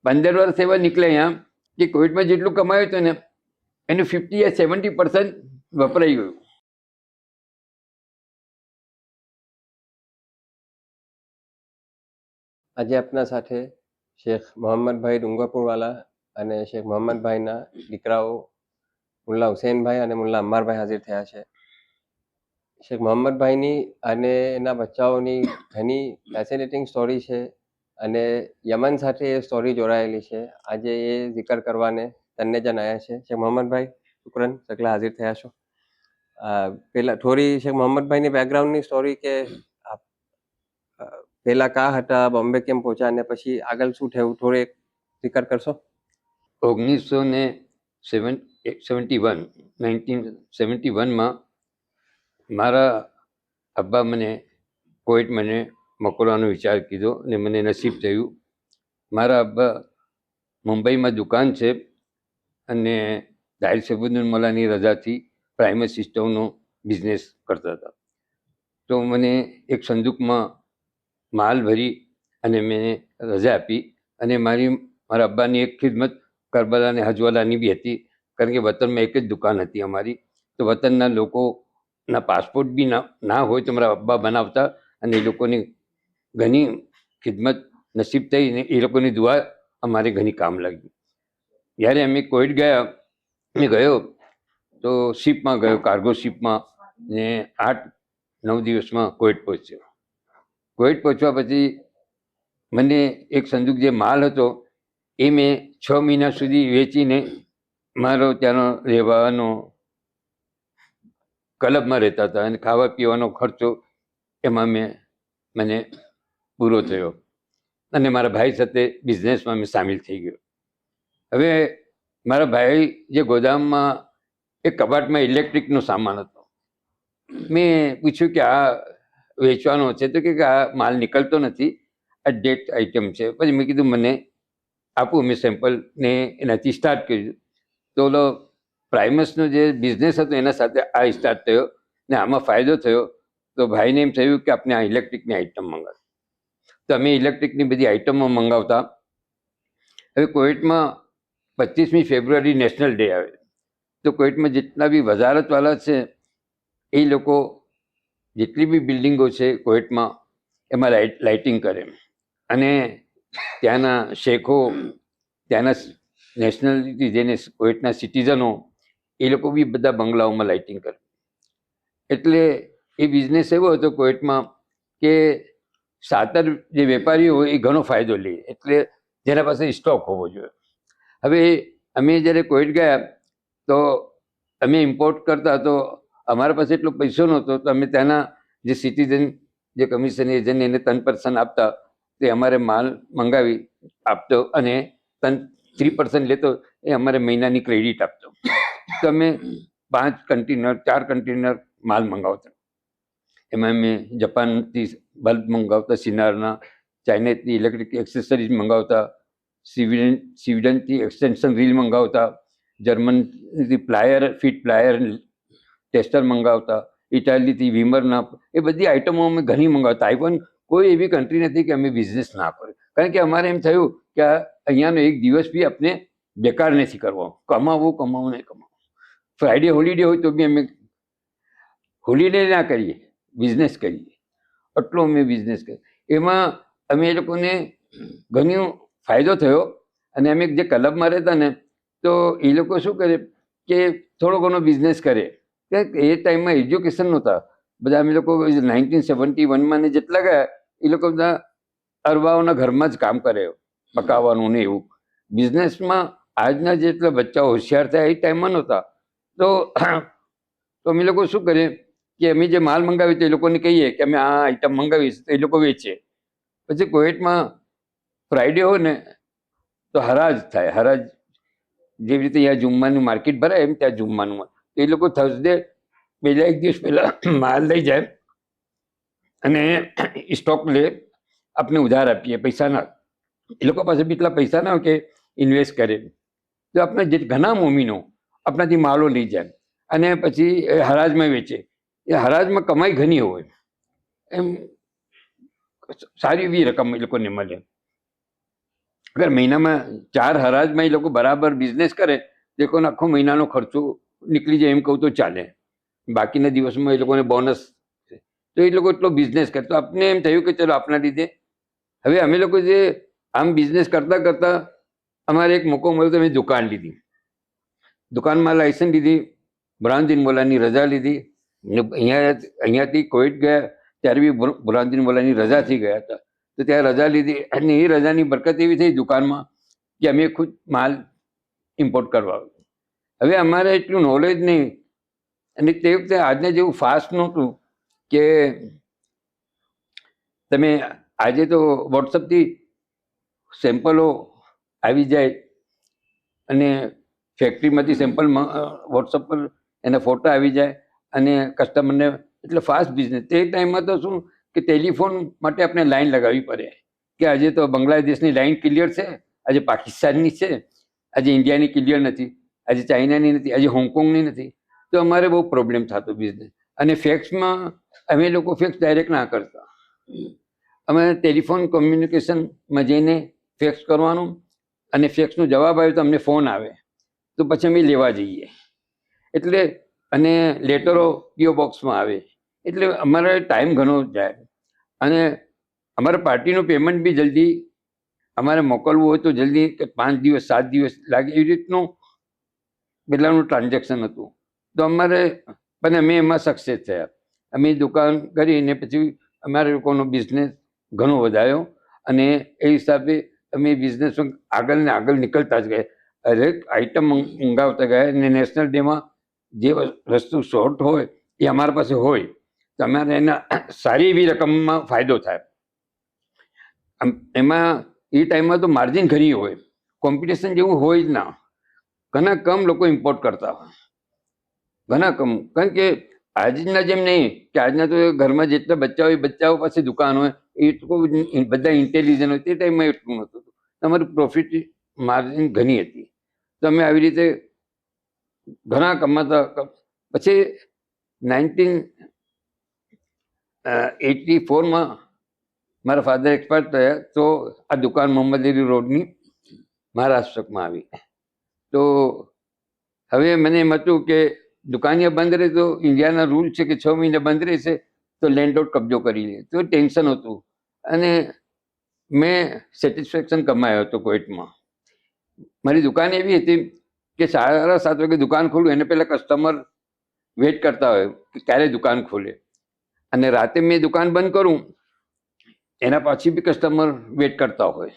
15 વર્ષ એવા નીકળે અહીંયા કે કોવિડમાં જેટલું કમાયું હતું ને એનું 50 યા 70% વપરાઈ ગયું. આજે આપના સાથે શેખ મોહમ્મદભાઈ ડુંગરપુરવાલા અને શેખ મોહમ્મદભાઈના દીકરાઓ મુલ્લા હુસૈનભાઈ અને મુલ્લા અમ્મારભાઈ હાજર થયા છે. શેખ મોહમ્મદભાઈની અને એના બચ્ચાઓની ઘણી ફેસિનેટિંગ સ્ટોરી છે અને યમન સાથે એ સ્ટોરી જોડાયેલી છે. આજે એ જિકર કરવાને તન્ને જન આવ્યા છે. શેખ મોહમ્મદભાઈ શુક્રન સકલા હાજર થયા છો. પહેલાં થોડી શેખ મોહમ્મદભાઈની બેકગ્રાઉન્ડની સ્ટોરી કે પહેલા કા હતા, બોમ્બે કેમ પહોંચ્યા અને પછી આગળ શું થયું થોડું એક જિકર કરશો? 1971માં મારા અબ્બા મને કોવિડ મને મોકલવાનો વિચાર કીધો અને મને નસીબ થયું. મારા અબ્બા મુંબઈમાં દુકાન છે અને દાહિર સબુદ્દીન મોલાની રજાથી પ્રાઇમરી સિસ્ટમનો બિઝનેસ કરતા હતા. તો મને એક સંદૂકમાં માલ ભરી અને મેં રજા આપી અને મારા અબ્બાની એક ખિદમત કરબલા અને હજવાલાની બી હતી, કારણ કે વતનમાં એક જ દુકાન હતી અમારી. તો વતનના લોકોના પાસપોર્ટ બી ના હોય તો મારા અબ્બા બનાવતા અને એ લોકોની ઘણી ખિદમત નસીબ થઈ ને એ લોકોની દુઆ અમારે ઘણી કામ લાગી. જ્યારે અમે કોવિડ ગયો તો શિપમાં ગયો, કાર્ગો શિપમાં, ને 8-9 દિવસમાં કોવિડ પહોંચ્યો. કોવિડ પહોંચવા પછી મને એક સંદૂક જે માલ હતો એ મેં 6 મહિના સુધી વેચીને મારો ત્યાંનો રહેવાનો, ક્લબમાં રહેતા હતા અને ખાવા પીવાનો ખર્ચો એમાં મને પૂરો થયો અને મારા ભાઈ સાથે બિઝનેસમાં મેં સામેલ થઈ ગયો. હવે મારા ભાઈ જે ગોદામમાં એક કબાટમાં ઇલેક્ટ્રિકનો સામાન હતો, મેં પૂછ્યું કે આ વેચવાનો છે તો કે આ માલ નીકળતો નથી, આ ડેટ આઇટમ છે. પછી મેં કીધું મને આપું, મેં સેમ્પલ ને એનાથી સ્ટાર્ટ કર્યું. તો ઓલો પ્રાઇમસનો જે બિઝનેસ હતો એના સાથે આ સ્ટાર્ટ થયો ને આમાં ફાયદો થયો. તો ભાઈને એમ થયું કે આપણે આ ઇલેક્ટ્રિકની આઇટમ મંગાવી. તો અમે ઇલેક્ટ્રિકની બધી આઇટમો મંગાવતા. હવે કોવિડમાં 25મી ફેબ્રુઆરી નેશનલ ડે આવે તો કોવિડમાં જેટલા બી વજારતવાળા છે એ લોકો જેટલી બી બિલ્ડિંગો છે કોવિડમાં એમાં લાઇટિંગ કરે અને ત્યાંના શેખો, ત્યાંના નેશનાલિટી જેને કોવિડના સિટીઝનો એ લોકો બી બધા બંગલાઓમાં લાઇટિંગ કરે. એટલે એ બિઝનેસ એવો હતો કોવિડમાં કે સાતર જે વેપારીઓ હોય એ ઘણો ફાયદો લે, એટલે જેના પાસે સ્ટોક હોવો જોઈએ. હવે અમે જ્યારે કોવિડ ગયા તો અમે ઇમ્પોર્ટ કરતા તો અમારા પાસે એટલો પૈસો નહોતો, તો અમે ત્યાંના જે સિટીઝન જે કમિશન એજન્ટ એને 3% આપતા, તે અમારે માલ મંગાવી આપતો અને 3% લેતો, એ અમારે મહિનાની ક્રેડિટ આપતો. તો અમે 5 કન્ટેનર 4 કન્ટેનર માલ મંગાવતા. એમાં અમે જાપાનથી બલ્બ મંગાવતા, સિનારના, ચાઇનાથી ઇલેક્ટ્રિક એક્સેસરીઝ મંગાવતા, સ્વીડનથી એક્સટેન્શન રીલ મંગાવતા, જર્મનથી ફીટ પ્લાયર ટેસ્ટર મંગાવતા, ઇટાલીથી વિમરના, એ બધી આઇટમો અમે ઘણી મંગાવતા. આઈફોન કોઈ એવી કન્ટ્રી નથી કે અમે બિઝનેસ ના કરીએ, કારણ કે અમારે એમ થયું કે અહીંયાનો એક દિવસ બી આપણે બેકાર નથી કરવો, કમાવું નહીં કમાવું. ફ્રાઈડે હોલિડે હોય તો બી અમે હોલિડે ના કરીએ, બિઝનેસ કરીએ. આટલો અમે બિઝનેસ કરીએ. એમાં અમે એ લોકોને ઘણો ફાયદો થયો. અને અમે જે ક્લબમાં રહેતા ને તો એ લોકો શું કરે કે થોડો ઘણો બિઝનેસ કરે. કે એ ટાઈમમાં એજ્યુકેશન નહોતા બધા. અમે લોકો 1971માં ને જેટલા ગયા એ લોકો બધા અરબાઓના ઘરમાં જ કામ કરે, પકાવવાનું ને એવું. બિઝનેસમાં આજના જેટલા બચ્ચાઓ હોશિયાર થયા એ ટાઈમમાં નહોતા. તો અમે લોકો શું કરીએ કે અમે જે માલ મંગાવી તો એ લોકોને કહીએ કે અમે આ આઈટમ મંગાવીશ, તો એ લોકો વેચે. પછી કોવિડમાં ફ્રાઈડે હોય ને તો હરાજ થાય. હરાજ જેવી રીતે અહીંયા જુમ્માનું માર્કેટ ભરાય એમ ત્યાં જુમ્માનું હોય. તો એ લોકો થર્સડે પહેલા એક દિવસ પહેલા માલ લઈ જાય અને સ્ટોક લે, આપણે ઉધાર આપીએ, પૈસા ના. એ લોકો પાસે બી એટલા પૈસા ના હોય કે ઇન્વેસ્ટ કરે. તો આપણે જે ઘણા મોમીનો આપણાથી માલો લઈ જાય અને પછી એ હરાજમાં વેચે. એ હરાજમાં કમાઈ ઘણી હોય, એમ સારી એવી રકમ એ લોકોને મળે. અગર મહિનામાં 4 હરાજમાં એ લોકો બરાબર બિઝનેસ કરે તો એ લોકોનો આખો મહિનાનો ખર્ચો નીકળી જાય એમ કહું તો ચાલે. બાકીના દિવસમાં એ લોકોને બોનસ છે તો એ લોકો એટલો બિઝનેસ કરે. તો આપણે એમ થયું કે ચલો આપના લીધે હવે અમે લોકો જે આમ બિઝનેસ કરતા કરતા અમારે એક મોકો મળ્યો તો અમે દુકાન લીધી. દુકાનમાં લાયસન્સ લીધી, બુરહાનુદ્દીન મોલાની રજા લીધી. અહીંયાથી કોવિડ ગયા ત્યારે બી બુરહાનુદ્દીન મોલાની રજાથી ગયા હતા. તો ત્યાં રજા લીધી અને એ રજાની બરકત એવી થઈ દુકાનમાં કે અમે ખુદ માલ ઇમ્પોર્ટ કરવા. હવે અમારે એટલું નોલેજ નહીં અને તે વખતે આજના જેવું ફાસ્ટ નહોતું કે તમે આજે તો વોટ્સઅપથી સેમ્પલો આવી જાય અને ફેક્ટરીમાંથી સેમ્પલ વોટ્સઅપ પર એના ફોટા આવી જાય અને કસ્ટમરને એટલે ફાસ્ટ બિઝનેસ. તે ટાઈમમાં તો શું કે ટેલિફોન માટે આપણે લાઈન લગાવવી પડે કે આજે તો બાંગ્લાદેશની લાઈન ક્લિયર છે, આજે પાકિસ્તાનની છે, આજે ઇન્ડિયાની ક્લિયર નથી, આજે ચાઇનાની નથી, આજે હોંગકોંગની નથી. તો અમારે બહુ પ્રોબ્લેમ થતો બિઝનેસ. અને ફેક્સમાં અમે લોકો ફેક્સ ડાયરેક્ટ ના કરતા. અમે ટેલિફોન કોમ્યુનિકેશનમાં જઈને ફેક્સ કરવાનું અને ફેક્સનો જવાબ આવે તો અમને ફોન આવે તો પછી અમે લેવા જઈએ. એટલે અને લેટરો પીઓ બોક્સમાં આવે એટલે અમારે ટાઈમ ઘણો જાય અને અમારા પાર્ટીનું પેમેન્ટ બી જલ્દી અમારે મોકલવું હોય તો જલ્દી કે 5 દિવસ 7 દિવસ લાગે એવી રીતનું પહેલાંનું ટ્રાન્ઝેક્શન હતું. તો અમારે પણ અમે એમાં સક્સેસ થયા. અમે દુકાન કરીને પછી અમારા લોકોનો બિઝનેસ ઘણો વધાર્યો અને એ હિસાબે અમે બિઝનેસમાં આગળ ને આગળ નીકળતા જ ગયા. હરેક આઈટમ મંગાવતા ગયા અને નેશનલ ડેમાં જે વસ્તુ શોર્ટ હોય એ અમારા પાસે હોય તો અમારે એના સારી એવી રકમમાં ફાયદો થાય. એમાં એ ટાઈમમાં તો માર્જિન ઘણી હોય, કોમ્પિટિશન જેવું હોય જ ના. ઘણા કમ લોકો ઇમ્પોર્ટ કરતા હોય, ઘણા કમ. કારણ કે આજના જેમ નહીં કે આજના તો ઘરમાં જેટલા બચ્ચા હોય બચ્ચાઓ પાસે દુકાન હોય એ બધા ઇન્ટેલિજન્ટ હોય. તે ટાઈમમાં એટલું નહોતું. તમારું પ્રોફિટ માર્જિન ઘણી હતી. તો અમે આવી રીતે ઘણા કમાતા. પછી 1984માં મારા ફાધર એક્સપાયર થયા તો આ દુકાન મોહમ્મદ અલી રોડની મહારાષ્ટ્રમાં આવી. તો હવે મને એમ હતું કે દુકાન બંધ રહે તો ઇન્ડિયાના રૂલ છે કે 6 મહિને બંધ રહેશે તો લેન્ડલોર્ડ કબજો કરી લે. તો ટેન્શન હતું અને મેં સેટિસ્ફેક્શન કમાયો હતો કોઈટમાં. મારી દુકાન એવી હતી કે 7:30 વાગે દુકાન ખોલું એને પહેલાં કસ્ટમર વેઇટ કરતા હોય કે ક્યારે દુકાન ખોલે અને રાતે મેં દુકાન બંધ કરું એના પછી બી કસ્ટમર વેઇટ કરતા હોય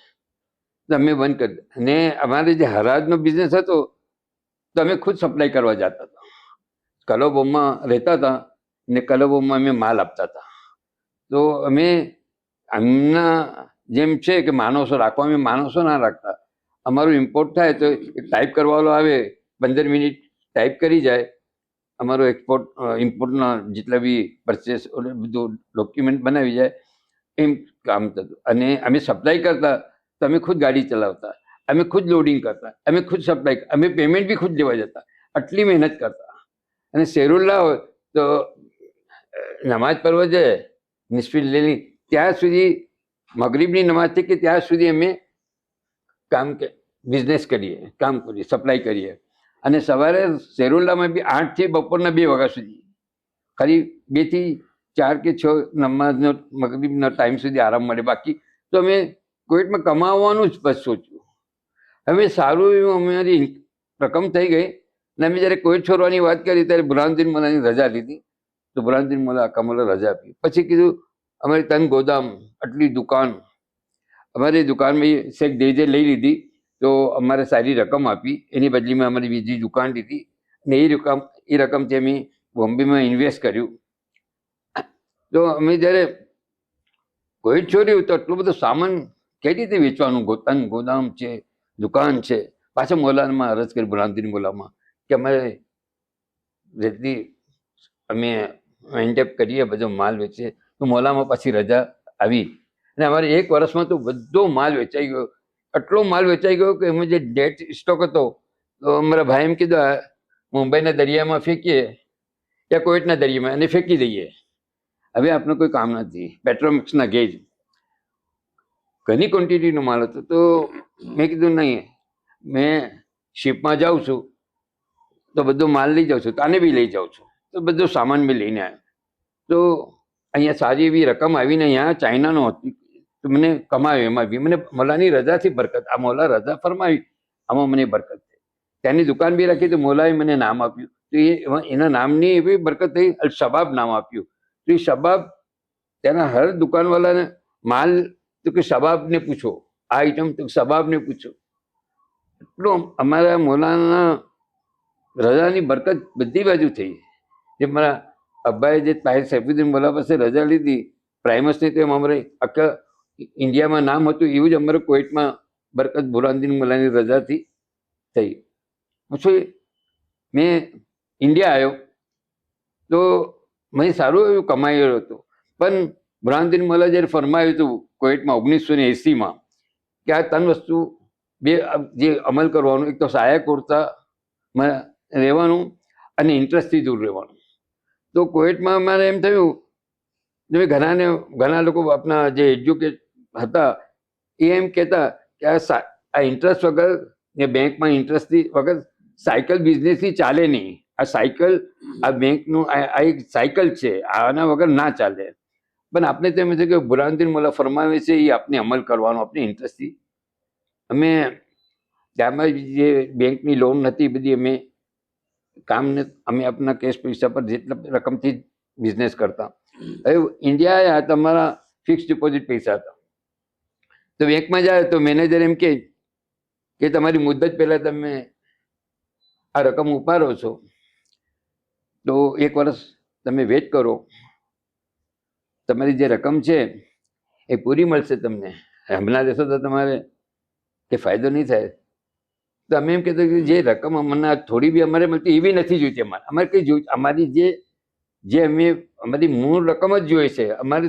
તો અમે બંધ કરી. અને અમારે જે હરાજનો બિઝનેસ હતો તો અમે ખુદ સપ્લાય કરવા જતા હતા. કલોબોમાં રહેતા હતા ને કલોબોમાં અમે માલ આપતા હતા. તો અમે આમના જેમ છે કે માણસો રાખવા, અમે માણસો ના રાખતા. અમારું ઇમ્પોર્ટ થાય તો ટાઈપ કરવાવાળો આવે, 15 મિનિટ ટાઈપ કરી જાય. અમારો એક્સપોર્ટ ઇમ્પોર્ટના જેટલા બી પરચેસ બધું ડોક્યુમેન્ટ બનાવી જાય એમ કામ થતું. અને અમે સપ્લાય કરતા તો અમે ખુદ ગાડી ચલાવતા, અમે ખુદ લોડિંગ કરતા, અમે ખુદ સપ્લાય, અમે પેમેન્ટ બી ખુદ લેવા જતા. આટલી મહેનત કરતા. અને શેરુલ્લા હોય તો નમાજ પડવા જાય નિસ્ફિલ લેલી ત્યાં સુધી મગરીબની નમાજથી કે ત્યાં સુધી અમે કામ કે બિઝનેસ કરીએ, કામ કરીએ, સપ્લાય કરીએ. અને સવારે શેરુલ્લામાં બી 8 થી બપોરના 2 વાગ્યા સુધી ખાલી 2 થી 4 કે 6 નમાઝનો મગરીબનો ટાઈમ સુધી આરામ મળે. બાકી તો અમે કોવિડમાં કમાવાનું જ બસ સોચ્યું. હવે સારું એવું અમારી રકમ થઈ ગઈ અને અમે જ્યારે કોવિડ છોડવાની વાત કરી ત્યારે બુરહાનુદ્દીન મોલાની રજા લીધી. તો બુરહાનુદ્દીન મોલા કમલો રજા આપી. પછી કીધું અમારી 3 ગોદામ, આટલી દુકાન, અમારી દુકાનમાં શેખ દેજે લઈ લીધી તો અમારે સારી રકમ આપી. એની બદલીમાં અમારી બીજી દુકાન લીધી અને એ રકમથી અમે બોમ્બેમાં ઇન્વેસ્ટ કર્યું. તો અમે જ્યારે કોવિડ છોડ્યું તો આટલું બધું સામાન કઈ રીતે વેચવાનું, ગોદામ છે, દુકાન છે. પાછા મોલામાં અરજ કરી બુરહાનુદ્દીન મોલામાં કે અમારે જેટલી અમે મેન્ટેપ કરીએ બધો માલ વેચીએ. તો મોલામાં પાછી રજા આવી અને અમારે 1 વર્ષમાં તો બધો માલ વેચાઈ ગયો. આટલો માલ વેચાઈ ગયો કે એમાં જે ડેટ સ્ટોક હતો તો અમારા ભાઈ એમ કીધું મુંબઈના દરિયામાં ફેંકીએ યા કોવિડના દરિયામાં અને ફેંકી દઈએ. હવે આપણે કોઈ કામ નથી. પેટ્રોમિક્સના ગેજ ઘણી ક્વોન્ટિટીનો માલ હતો. તો મેં કીધું નહીં, મેં શિપમાં જાઉં છું તો બધો માલ લઈ જાઉં છું, તો આને બી લઈ જાઉં છું. તો બધો સામાન બી લઈને આવ્યો. તો અહીંયા સારી એવી રકમ આવીને અહીંયા ચાઇનાનો હતી, તો મને કમાયો એમાં બી. મને મોલાની રજાથી બરકત, આ મોલા રજા ફરમાવી, આમાં મને બરકત થઈ. ત્યાંની દુકાન બી રાખી તો મોલાએ મને નામ આપ્યું, તો એના નામની એવી બરકત થઈ. અલ શબાબ નામ આપ્યું. તો એ શબાબ ત્યાંના હર દુકાનવાળાને માલ તો કે શબાબને પૂછો, આ આઈટમ તો શબાબને પૂછો. એટલું અમારા મોલાના રજાની બરકત બધી બાજુ થઈ. જે મારા અબ્બાએ જે તાહિર સૈફુદ્દીન મોલા પાસે રજા લીધી પ્રાઇમસની, તો એમ અમારે આખા ઇન્ડિયામાં નામ હતું, એવું જ અમારે કોઈટમાં બરકત બુરહાનુદ્દીન મોલાની રજાથી થઈ. પછી મેં ઇન્ડિયા આવ્યો તો મેં સારું એવું કમાયેલું હતું. પણ બુરહાનુદ્દીન મોલા જ્યારે ફરમાયું હતું કોઈટમાં 1980માં કે આ 3 વસ્તુ જે અમલ કરવાનું, એક તો સાયા કુર્તામાં રહેવાનું અને ઇન્ટરેસ્ટથી દૂર રહેવાનું. તો કોઈટમાં અમારે એમ થયું, ઘણા લોકો આપણા જે એજ્યુકેટ હતા એ એમ કહેતા કે આ ઇન્ટરેસ્ટ વગર ને બેંકમાં ઇન્ટરેસ્ટથી વગર સાયકલ બિઝનેસથી ચાલે નહીં. આ સાયકલ, આ બેંકનું આ એક સાયકલ છે, આના વગર ના ચાલે. પણ આપણે તો એમ છે કે બુરહાનુદ્દીન મોલા ફરમાવે છે એ આપણે અમલ કરવાનો, આપણે ઇન્ટરેસ્ટથી. અમે ત્યારમાં જે બેંકની લોન હતી બધી અમે અમે આપણા કેશ પૈસા પર જેટલા રકમથી બિઝનેસ કરતા. હવે ઇન્ડિયા આવ્યા તો અમારા ફિક્સ ડિપોઝિટ પૈસા હતા. તો બેંકમાં જાય તો મેનેજર એમ કે તમારી મુદ્દત પહેલાં તમે આ રકમ ઉપાડો છો તો 1 વર્ષ તમે વેઇટ કરો, તમારી જે રકમ છે એ પૂરી મળશે તમને. હમણાં દેશો તો તમારે કે ફાયદો નહીં થાય. તો અમે એમ કહેતા કે જે રકમ અમને થોડી બી અમારે મળતી એવી નથી જોઈતી. અમારે કંઈ જોઈ, અમારી જે અમારી મૂળ રકમ જ જોઈએ છે. અમારે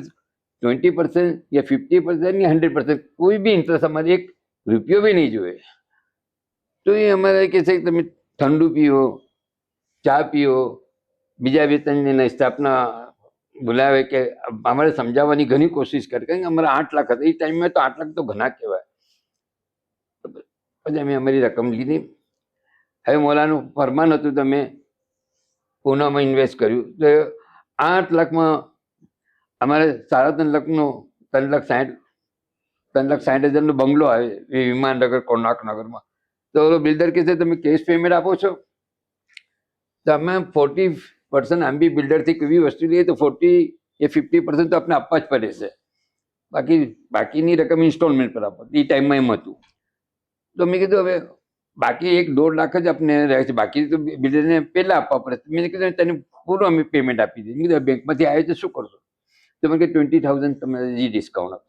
20% યા 50% યા 100% કોઈ બી ઇન્ટરેસ્ટ અમારે 1 રૂપિયો બી નહીં જોઈએ. તો એ અમારે કહે છે કે તમે ઠંડુ પીઓ, ચા પીઓ, બીજા 2-3 સ્ટાફના બોલાવે કે અમારે સમજાવવાની ઘણી કોશિશ કરી. કારણ કે અમારા 8 લાખ હતા એ ટાઈમમાં, તો 8 લાખ તો ઘણા કહેવાય. પછી અમે અમારી રકમ લીધી. હવે મોલાનું ફરમાન હતું તો અમે પૂનામાં ઇન્વેસ્ટ કર્યું. તો 8 લાખમાં અમારે 3.5 લાખનો 3,60,000નો બંગલો આવે વિમાનનગર કોણાર્કનગરમાં. તો બિલ્ડર કહે છે તમે કેશ પેમેન્ટ આપો છો? તો અમે 40% આમ બી બિલ્ડરથી કેવી વસ્તુ લઈએ તો 40 કે 50% તો આપણે આપવા જ પડે છે. બાકીની રકમ ઇન્સ્ટોલમેન્ટ પર આપો. એ ટાઈમમાં એમ હતું. તો મેં કીધું હવે બાકી 1-1.5 લાખ જ આપણે રહે છે, બાકી તો બિલ્ડરને પહેલાં આપવા પડે. મેં કીધું તેને પૂરું અમે પેમેન્ટ આપી દીધું. મેં કીધું બેંકમાંથી આવે તો શું કરશો? તો મને કે 20,000 તમે હજી ડિસ્કાઉન્ટ આપો.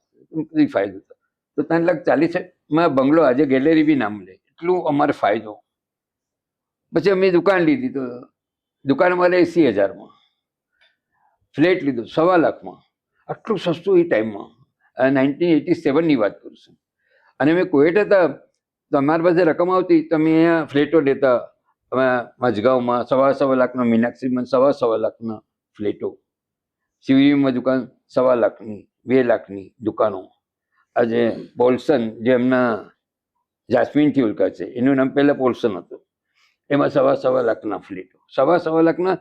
ફાયદો હતો. તો 3,40,000માં બંગલો આજે ગેલેરી બી નામ લે, એટલું અમારે ફાયદો. પછી અમે દુકાન લીધી. તો દુકાન અમારે 80,000માં, ફ્લેટ લીધો 1.25 લાખમાં. આટલું સસ્તું એ ટાઈમમાં. 1987ની વાત કરું છું. અને અમે કોઈટ હતા તો અમારી પાસે રકમ આવતી તો અમે અહીંયા ફ્લેટો લેતા. અમે મજગાંવમાં 1.25 લાખનો, મીનાક્ષીમાં 1.25 લાખના ફ્લેટો, શિવરીમાં દુકાન 1.25 લાખની, 2 લાખની દુકાનો. આજે પોલ્સન જે એમના જાસ્મીનથી ઓળખાય છે, એનું નામ પહેલાં પોલ્સન હતું, એમાં 1.25 લાખના ફ્લેટો. 1.25 લાખના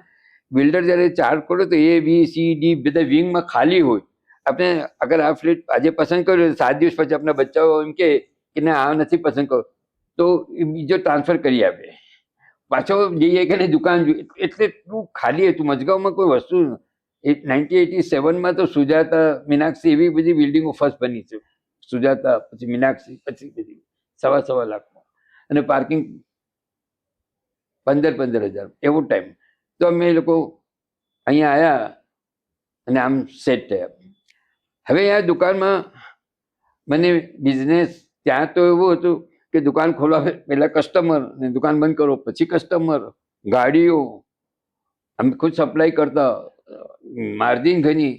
બિલ્ડર જ્યારે ચાર્જ કરો તો A, B, C, D બધા વિંગમાં ખાલી હોય. આપણે અગર આ ફ્લેટ આજે પસંદ કર્યો 7 દિવસ પછી આપણા બચ્ચાઓ એમ કે ના આ નથી પસંદ કરો તો એ બીજો ટ્રાન્સફર કરી આપે. પાછો જઈએ કે દુકાન જોઈએ. એટલે એટલું ખાલી હતું મજગાંવમાં કોઈ વસ્તુ. 1987માં તો સુજાતા, મીનાક્ષી એવી બધી બિલ્ડિંગો ફર્સ્ટ બની છે. સુજાતા, પછી મીનાક્ષી, પછી બધી 1.25 લાખમાં. અને પાર્કિંગ 15,000 એવો ટાઈમ. તો અમે લોકો અહીંયા આવ્યા અને આમ સેટ થયા. હવે આ દુકાનમાં મને બિઝનેસ ત્યાં તો એવું હતું કે દુકાન ખોલવા પહેલાં કસ્ટમર, ને દુકાન બંધ કરો પછી કસ્ટમર, ગાડીઓ અમે ખુદ સપ્લાય કરતા, માર્જિન ઘણી.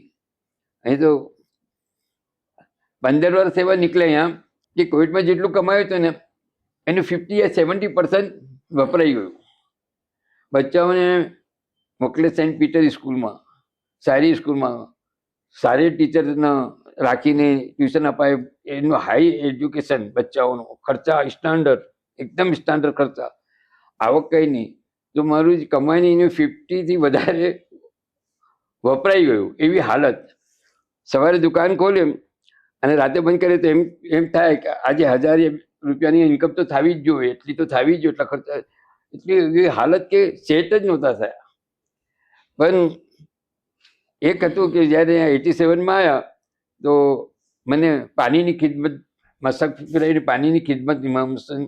અહીં તો 15 વર્ષ એવા નીકળ્યા અહીંયા કે કોવિડમાં જેટલું કમાયું હતું ને એનું 50 યા 70% વપરાઈ ગયું. બચ્ચાઓને મોકલે સેન્ટ પીટર સ્કૂલમાં, સારી સ્કૂલમાં, સારી ટીચરના રાખીને ટ્યુશન અપાય, એનું હાઈ એજ્યુકેશન, બચ્ચાઓનો ખર્ચા સ્ટાન્ડર્ડ, એકદમ સ્ટાન્ડર્ડ ખર્ચા, આવક કંઈ નહીં. તો મારું જ કમાણીનું 50થી વધારે વપરાઈ ગયું, એવી હાલત. સવારે દુકાન ખોલે અને રાતે બંધ કરે તો એમ થાય કે આજે 1000 રૂપિયાની ઇન્કમ તો થવી જ જોઈએ, એટલી તો થવી જ જોઈએ, એટલા ખર્ચા, એટલી એવી હાલત કે સેટ જ નહોતા થયા. પણ એક હતું કે જ્યારે 87માં આવ્યા તો મને પાણીની ખિદમત, મશક ફિકરાઈને પાણીની ખિદમત ઇમામ હુસૈન,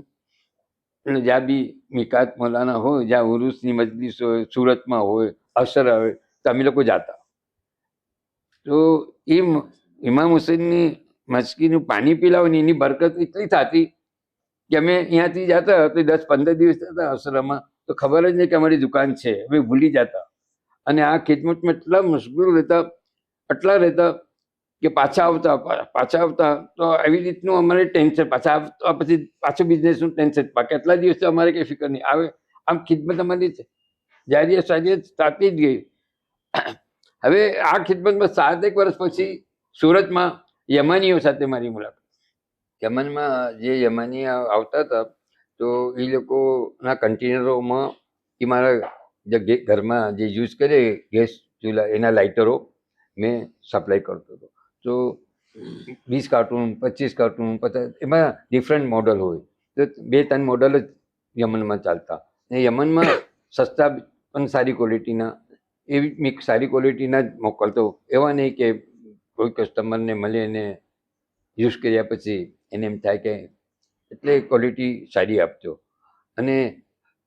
જ્યાં બી મિકાત મૌલાના હોય, જ્યાં ઉરુસની મજલિસ હોય, સુરતમાં હોય, અસર આવે, તો અમે લોકો જાતા. તો એ ઇમામ હુસૈનની મસ્કીનું પાણી પીલાવે ને એની બરકત એટલી થતી કે અમે અહીંયાથી જતા તો 10-15 દિવસ જતા અસરમાં, તો ખબર જ નહીં કે અમારી દુકાન છે, અમે ભૂલી જતા. અને આ ખિદમતમાં એટલા મશગુલ રહેતા, એટલા રહેતા કે પાછા આવતા તો આવી રીતનું અમારે ટેન્શન, પાછા આવતા પછી પાછું બિઝનેસનું ટેન્શન, કેટલા દિવસ અમારે કંઈ ફિકર નહીં આવે. આમ ખિદમત અમારી જારીએ સારીએ થતી જ ગઈ. હવે આ ખિદમતમાં 7 વર્ષ પછી સુરતમાં યમાનીઓ સાથે મારી મુલાકાત. યમનમાં જે યમાની આવતા હતા તો એ લોકોના કન્ટેનરોમાં એ મારા જે ઘરમાં જે યુઝ કરે ગેસ ચૂલા, એના લાઇટરો મેં સપ્લાય કરતો હતો. તો 20 કાર્ટૂન, 25 કાર્ટૂન, 50, એમાં ડિફરન્ટ મોડલ હોય. તો 2-3 મોડલ જ યમનમાં ચાલતા. ને યમનમાં સસ્તા પણ સારી ક્વોલિટીના, એવી મેં સારી ક્વોલિટીના જ મોકલતો. એવા નહીં કે કોઈ કસ્ટમરને મળે એને યુઝ કર્યા પછી એને એમ થાય કે, એટલે ક્વોલિટી સારી આપજો. અને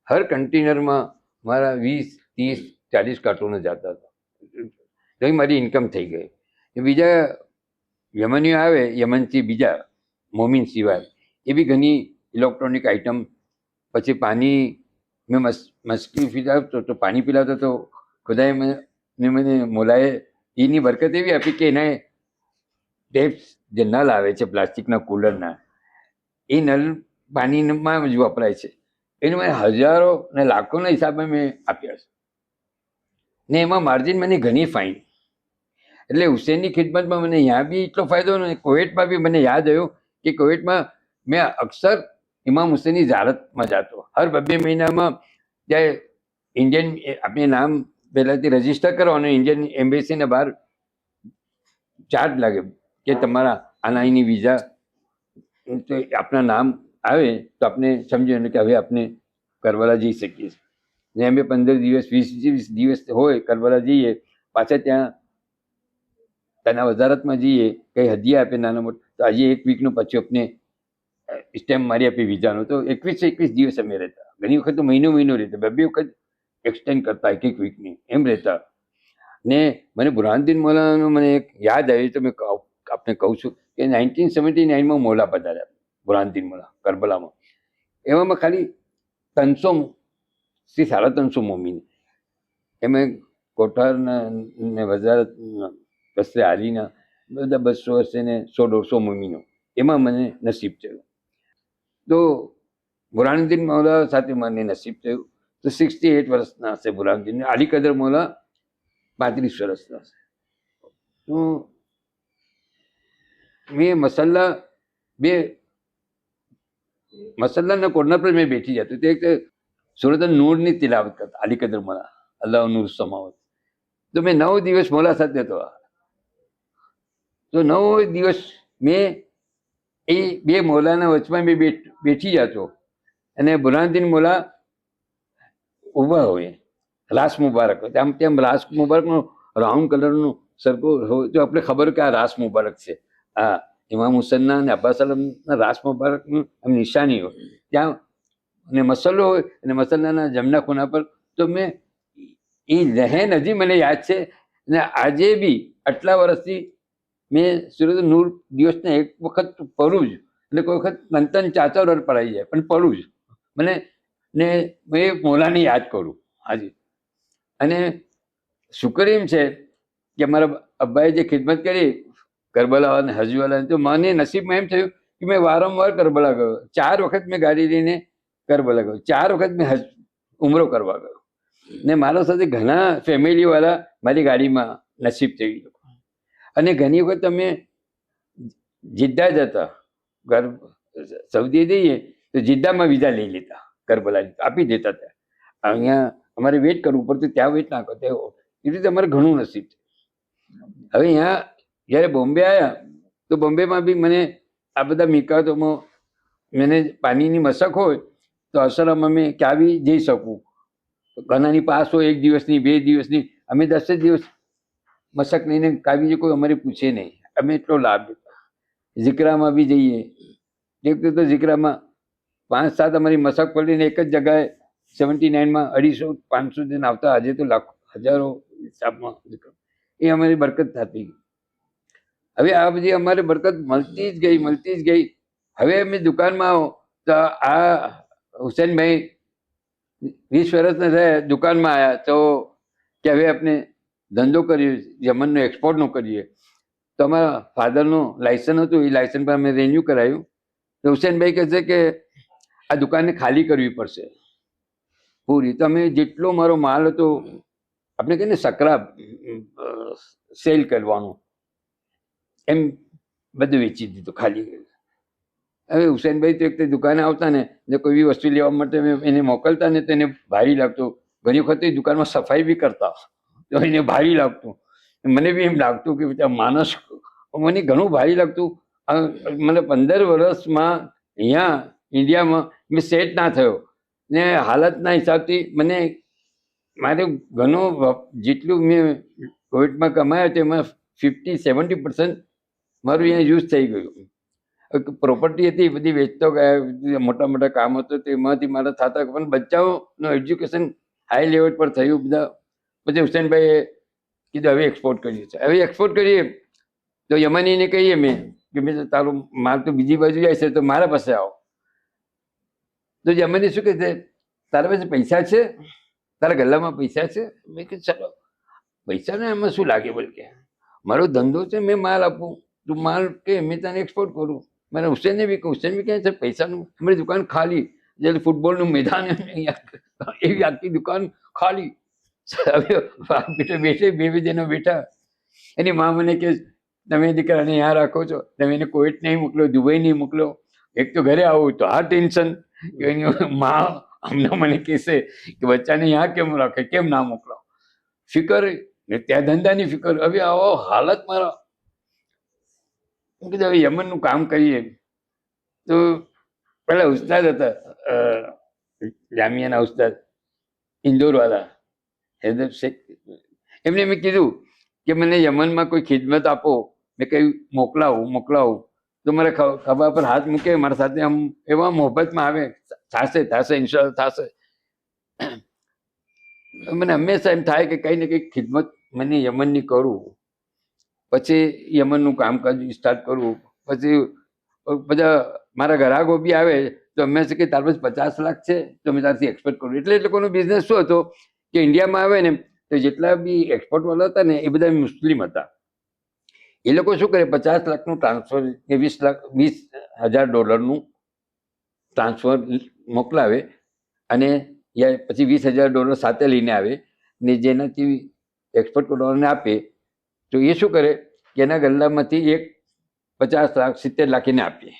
હર કન્ટેનરમાં મારા 20, 30, 40 કાર્ટૂનો જતા હતા. તો મારી ઇન્કમ થઈ ગઈ. બીજા યમનીઓ આવે, યમનથી બીજા મોમિન સિવાય, એ બી ઘણી ઇલેક્ટ્રોનિક આઇટમ, પછી પાણી મેં મસ્કી પીલાવતો તો પાણી પીલાવતો તો ખુદાએ મને મોલાએ એની બરકત એવી આપી કે એના ટેપ્સ જે નળ આવે છે પ્લાસ્ટિકના કુલરના, એ નળ પાણીમાં જ વપરાય છે. એને મને હજારો ને લાખોના હિસાબે મેં આપ્યા છે. ને એમાં માર્જિન મને ઘણી ફાઇન. એટલે હુસેનની ખિદમતમાં મને ત્યાં બી એટલો ફાયદો ને કુવૈતમાં બી મને યાદ આવ્યું કે કુવૈતમાં મેં અક્સર ઇમામ હુસેનની ઝારતમાં જતો. હર 2 મહિનામાં ત્યાં ઇન્ડિયન, આપણે નામ પહેલાંથી રજીસ્ટર કરવાનું, ઇન્ડિયન એમ્બેસીને બહાર ચાર્જ લાગે કે તમારા આનાઈની વિઝા, તો આપણા નામ આવે તો આપણે સમજીએ કે હવે આપણે કરબલા જઈ શકીએ. ને અમે 15 દિવસ, 20 દિવસ હોય કરબલા જઈએ, પાછા ત્યાં તેના વજારતમાં જઈએ, કંઈ હદિયા આપે નાના મોટા, તો આજે 1 વીકનું પછી આપણે સ્ટેમ્પ મારી આપી વિઝાનો. તો 21 દિવસ અમે રહેતા. ઘણી વખત તો મહિનો રહેતા, 2 વખત એક્સટેન્ડ કરતા 1 વીકની, એમ રહેતા. ને મને બુરહાનુદ્દીન મૌલાનાનું મને એક યાદ આવ્યું, તો મેં આપને કહું છું કે 1979માં મૌલા પધાર્યા, બુરહાનુદ્દીન મૌલા કરબલામાં. એવામાં ખાલી 300 થી 350 મોમીન, એમાં કોઠારના ને વજારત કસરે હારીના બધા 280 ને 100-150 મોમીનો, એમાં મને નસીબ થયું. તો બુરહાનુદ્દીન મૌલા સાથે મને નસીબ થયું. તો 68 વર્ષના હશે બુરહાનુદ્દીન. અલી કદર મૌલા 35 વર્ષના હશે. તો મેં મસલ્લાના કોર્નર પર મેં બેઠી જતો. તે સુરત નૂરની તિલાવત કરતા અલી કદર મૌલા, અલ્લાહ નૂર સમાવત. તો મેં 9 દિવસ મૌલા સાથે હતો. તો 9 દિવસ મેં એ 2 મૌલાના વચમાં મેં બેઠી જતો. અને બુરહાનુદ્દીન મૌલા ઊભા હોય, રાસ મુબારક હોય. તેમ રાસ મુબારકનો રાઉન્ડ કલરનું સરખો હોય તો આપણે ખબર કે આ રાસ મુબારક છે. હા, ઇમામ હુસેનના અને અબ્બાસ આલમના રાસ મુબારકનું આમ નિશાની હોય ત્યાં, અને મસલ્લો હોય, અને મસલ્લાના જમણા ખૂણા પર. તો મેં એ લહેન હજી મને યાદ છે. અને આજે બી આટલા વર્ષથી મેં સુરત નૂર દિવસને 1 વખત પડું જ, એટલે કોઈ વખત 3-4 વાર પડાઈ જાય, પણ પડું જ મને. ને મેં મૌલાને યાદ કરું આજે. અને શુક્ર એમ છે કે મારા અબ્બાએ જે ખિદમત કરી કરબલા અને હજવાલાની, તો મને નસીબમાં એમ થયું કે મેં વારંવાર કરબલા ગયો. 4 વખત મેં ગાડી લઈને કરબલા ગયો, 4 વખત મેં ઉમરો કરવા ગયો. ને મારા સાથે ઘણા ફેમિલીવાળા મારી ગાડીમાં નસીબ થઈ ગયો. અને ઘણી વખત અમે જિદ્દા જ હતા. ઘર સૌદી જઈએ તો જિદ્દામાં વિઝા લઈ લેતા, કરબલાની આપી દેતા. ત્યાં અહીંયા અમારે વેઇટ કરવું પડતું, ત્યાં વેઇટ ના કરતા. એ રીતે અમારે ઘણું નસીબ છે. હવે અહીંયા જ્યારે બોમ્બે આવ્યા તો બોમ્બેમાં બી મને આ બધા મિકાતોમાં મને પાણીની મશક હોય તો અસરમ અમે ક્યાં બી જઈ શકું. ઘણાની પાસ હોય 1 દિવસની 2 દિવસની, અમે 10 દિવસ મશક લઈને કાવી કોઈ અમારે પૂછે નહીં. અમે એટલો લાભ લેતા. ઝીકરામાં બી જઈએ, એક તો ઝીકરામાં 5-7 અમારી મશક પડીને એક જ જગાએ 79માં 250-500 દિન આવતા. આજે તો લાખો હજારો હિસાબમાં એ અમારી બરકત થતી. હવે આ બધી અમારે બરકત મળતી જ ગઈ. હવે અમે દુકાનમાં આવો તો આ હુસેનભાઈ 20 વર્ષના થયા દુકાનમાં આવ્યા તો કે હવે આપણે ધંધો કરીએ, યમનનો એક્સપોર્ટનો કરીએ. તો અમારા ફાધરનું લાયસન્સ હતું, એ લાયસન્સ પર અમે રિન્યુ કરાયું. તો હુસેનભાઈ કહે છે કે આ દુકાનને ખાલી કરવી પડશે પૂરી. તો અમે જેટલો મારો માલ હતો, આપણે કહીએ ને સકરા સેલ કરવાનું, એમ બધું વેચી દીધું, ખાલી કર્યું. હવે હુસેનભાઈ તો એક દુકાને આવતા ને કોઈ બી વસ્તુ લેવા માટે એને મોકલતા ને તો એને ભારી લાગતું. ઘણી વખત એ દુકાનમાં સફાઈ બી કરતા તો એને ભારી લાગતું. મને બી એમ લાગતું કે માણસ, મને ઘણું ભારી લાગતું. મને 15 વર્ષમાં અહીંયા ઇન્ડિયામાં મેં સેટ ના થયો ને હાલતના હિસાબથી મને મારે ઘણું જેટલું મેં કોવિડમાં કમાયો તેમાં 50-70% મારું અહીંયા યુઝ થઈ ગયું. પ્રોપર્ટી હતી બધી વેચતો ગયા, મોટા મોટા કામ હતો તેમાંથી મારા થતા, પણ બચ્ચાઓનું એજ્યુકેશન હાઈ લેવલ પર થયું બધા. પછી હુસેનભાઈએ કીધું હવે એક્સપોર્ટ કરીએ છીએ. હવે એક્સપોર્ટ કરીએ તો યમનીને કહીએ મેં કે મેં તારું માલ તો બીજી બાજુ જાય છે તો મારા પાસે આવો. તો યમની શું કહે છે, તારા પાસે પૈસા છે, તારા ગલ્લામાં પૈસા છે? મેં કીધું ચાલો પૈસાને એમાં શું લાગે, બોલ કે મારો ધંધો છે, મેં માલ આપું, તું માલ કે મેં તને એક્સપોર્ટ કરું. મને હુસેનને બી કહું, હુસેન બી કહે છે પૈસાનું, અમારી દુકાન ખાલી, જ્યારે ફૂટબોલનું મેદાન એવી આખી દુકાન ખાલી. હવે બેઠે 2 જણા બેઠા. એની મા મને કે તમે દીકરાને અહીંયા રાખો છો, તમે એને કોવિડ નહીં મોકલો, દુબઈ નહીં મોકલો. એક તો ઘરે આવું તો આ ટેન્શન કે એની મા અમને મને કહેશે કે બચ્ચાને અહીંયા કેમ રાખે, કેમ ના મોકલો. ફિકર ને ત્યાં ધંધાની ફિકર. હવે આવો હાલત મારા. હું કીધું હવે યમનનું કામ કરીએ. તો પેલા ઉસ્તાદ હતા, જામિયાના ઉસ્તાદ ઇન્દોરવાળા હૈદર શેખ, એમને મેં કીધું કે મને યમનમાં કોઈ ખિદમત આપો, મેં કહ્યું મોકલાવું. તો મારે ખભા પર હાથ મૂકે, મારા સાથે આમ એવા મોહબ્બતમાં આવે, થશે ઇન્શાલ્લાહ થશે. મને હંમેશા એમ થાય કે કંઈ ને કંઈક ખિદમત મને યમનની કરું, પછી યમનનું કામકાજ સ્ટાર્ટ કરવું. પછી બધા મારા ગ્રાહકો બી આવે તો હંમેશા કે તાર પાસે 50 લાખ છે તો મેં તારથી એક્સપોર્ટ કરું. એટલે એ લોકોનો બિઝનેસ શું હતો કે ઇન્ડિયામાં આવે ને તો જેટલા બી એક્સપોર્ટ વાળા હતા ને એ બધા મુસ્લિમ હતા. એ લોકો શું કરે, 50 લાખનું ટ્રાન્સફર કે $20,000 ટ્રાન્સફર મોકલાવે અને યા પછી $20,000 સાથે લઈને આવે ને જેનાથી એક્સપોર્ટ કરવાને આપે. તો એ શું કરે કે એના ગલ્લામાંથી એક 50 લાખ 70 લાખ એને આપીએ,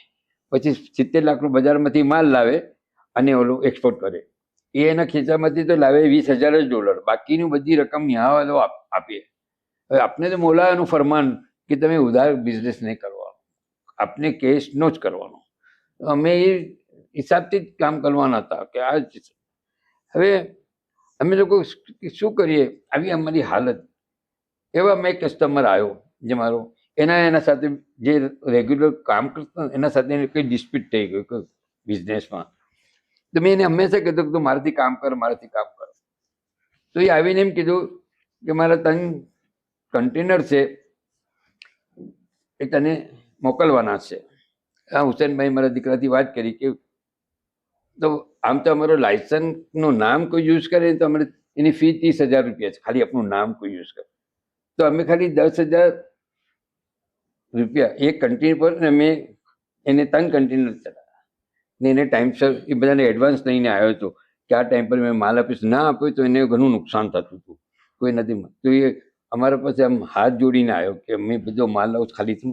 પછી 70 લાખનું બજારમાંથી માલ લાવે અને ઓલું એક્સપોર્ટ કરે. એ એના ખીચામાંથી તો લાવે $20,000, બાકીની બધી રકમ નિહાવાલો આપીએ. હવે આપણે તો મોલાનું ફરમાન કે તમે ઉધાર બિઝનેસ નહીં કરવાનો, આપણે કેશનો જ કરવાનો. અમે એ હિસાબથી જ કામ કરવાના હતા કે આ જ. હવે અમે લોકો શું કરીએ, આવી અમારી હાલત. એવા મેં કસ્ટમર આવ્યો જે મારો એના સાથે જે રેગ્યુલર કામ કરતા એના સાથે કંઈ ડિસ્પ્યુટ થઈ ગયું કે બિઝનેસમાં. તો મેં એને હંમેશા કીધું કે તું મારાથી કામ કર. તો એ આવીને એમ કીધું કે મારા 3 કન્ટેનર છે એ તને મોકલવાના છે. હા, હુસેનભાઈ મારા દીકરાથી વાત કરી કે તો આમ તો અમારો લાયસન્સનું નામ કોઈ યુઝ કરે તો અમારે એની ફી $30,000 છે, ખાલી આપણું નામ કોઈ યુઝ કરે તો અમે ખાલી $10,000 એક કન્ટેનર પર અમે એને 3 કન્ટેનર ચલાવ્યા ને એને ટાઈમસર એ બધાને એડવાન્સ લઈને આવ્યો હતો કે આ ટાઈમ પર મેં માલ આપીશ. ના આપ્યો તો એને ઘણું નુકસાન થતું હતું, કોઈ નથી. તો એ અમારા પાસે આમ હાથ જોડીને આવ્યો કે મેં બધો માલ લાવું ખાલી તું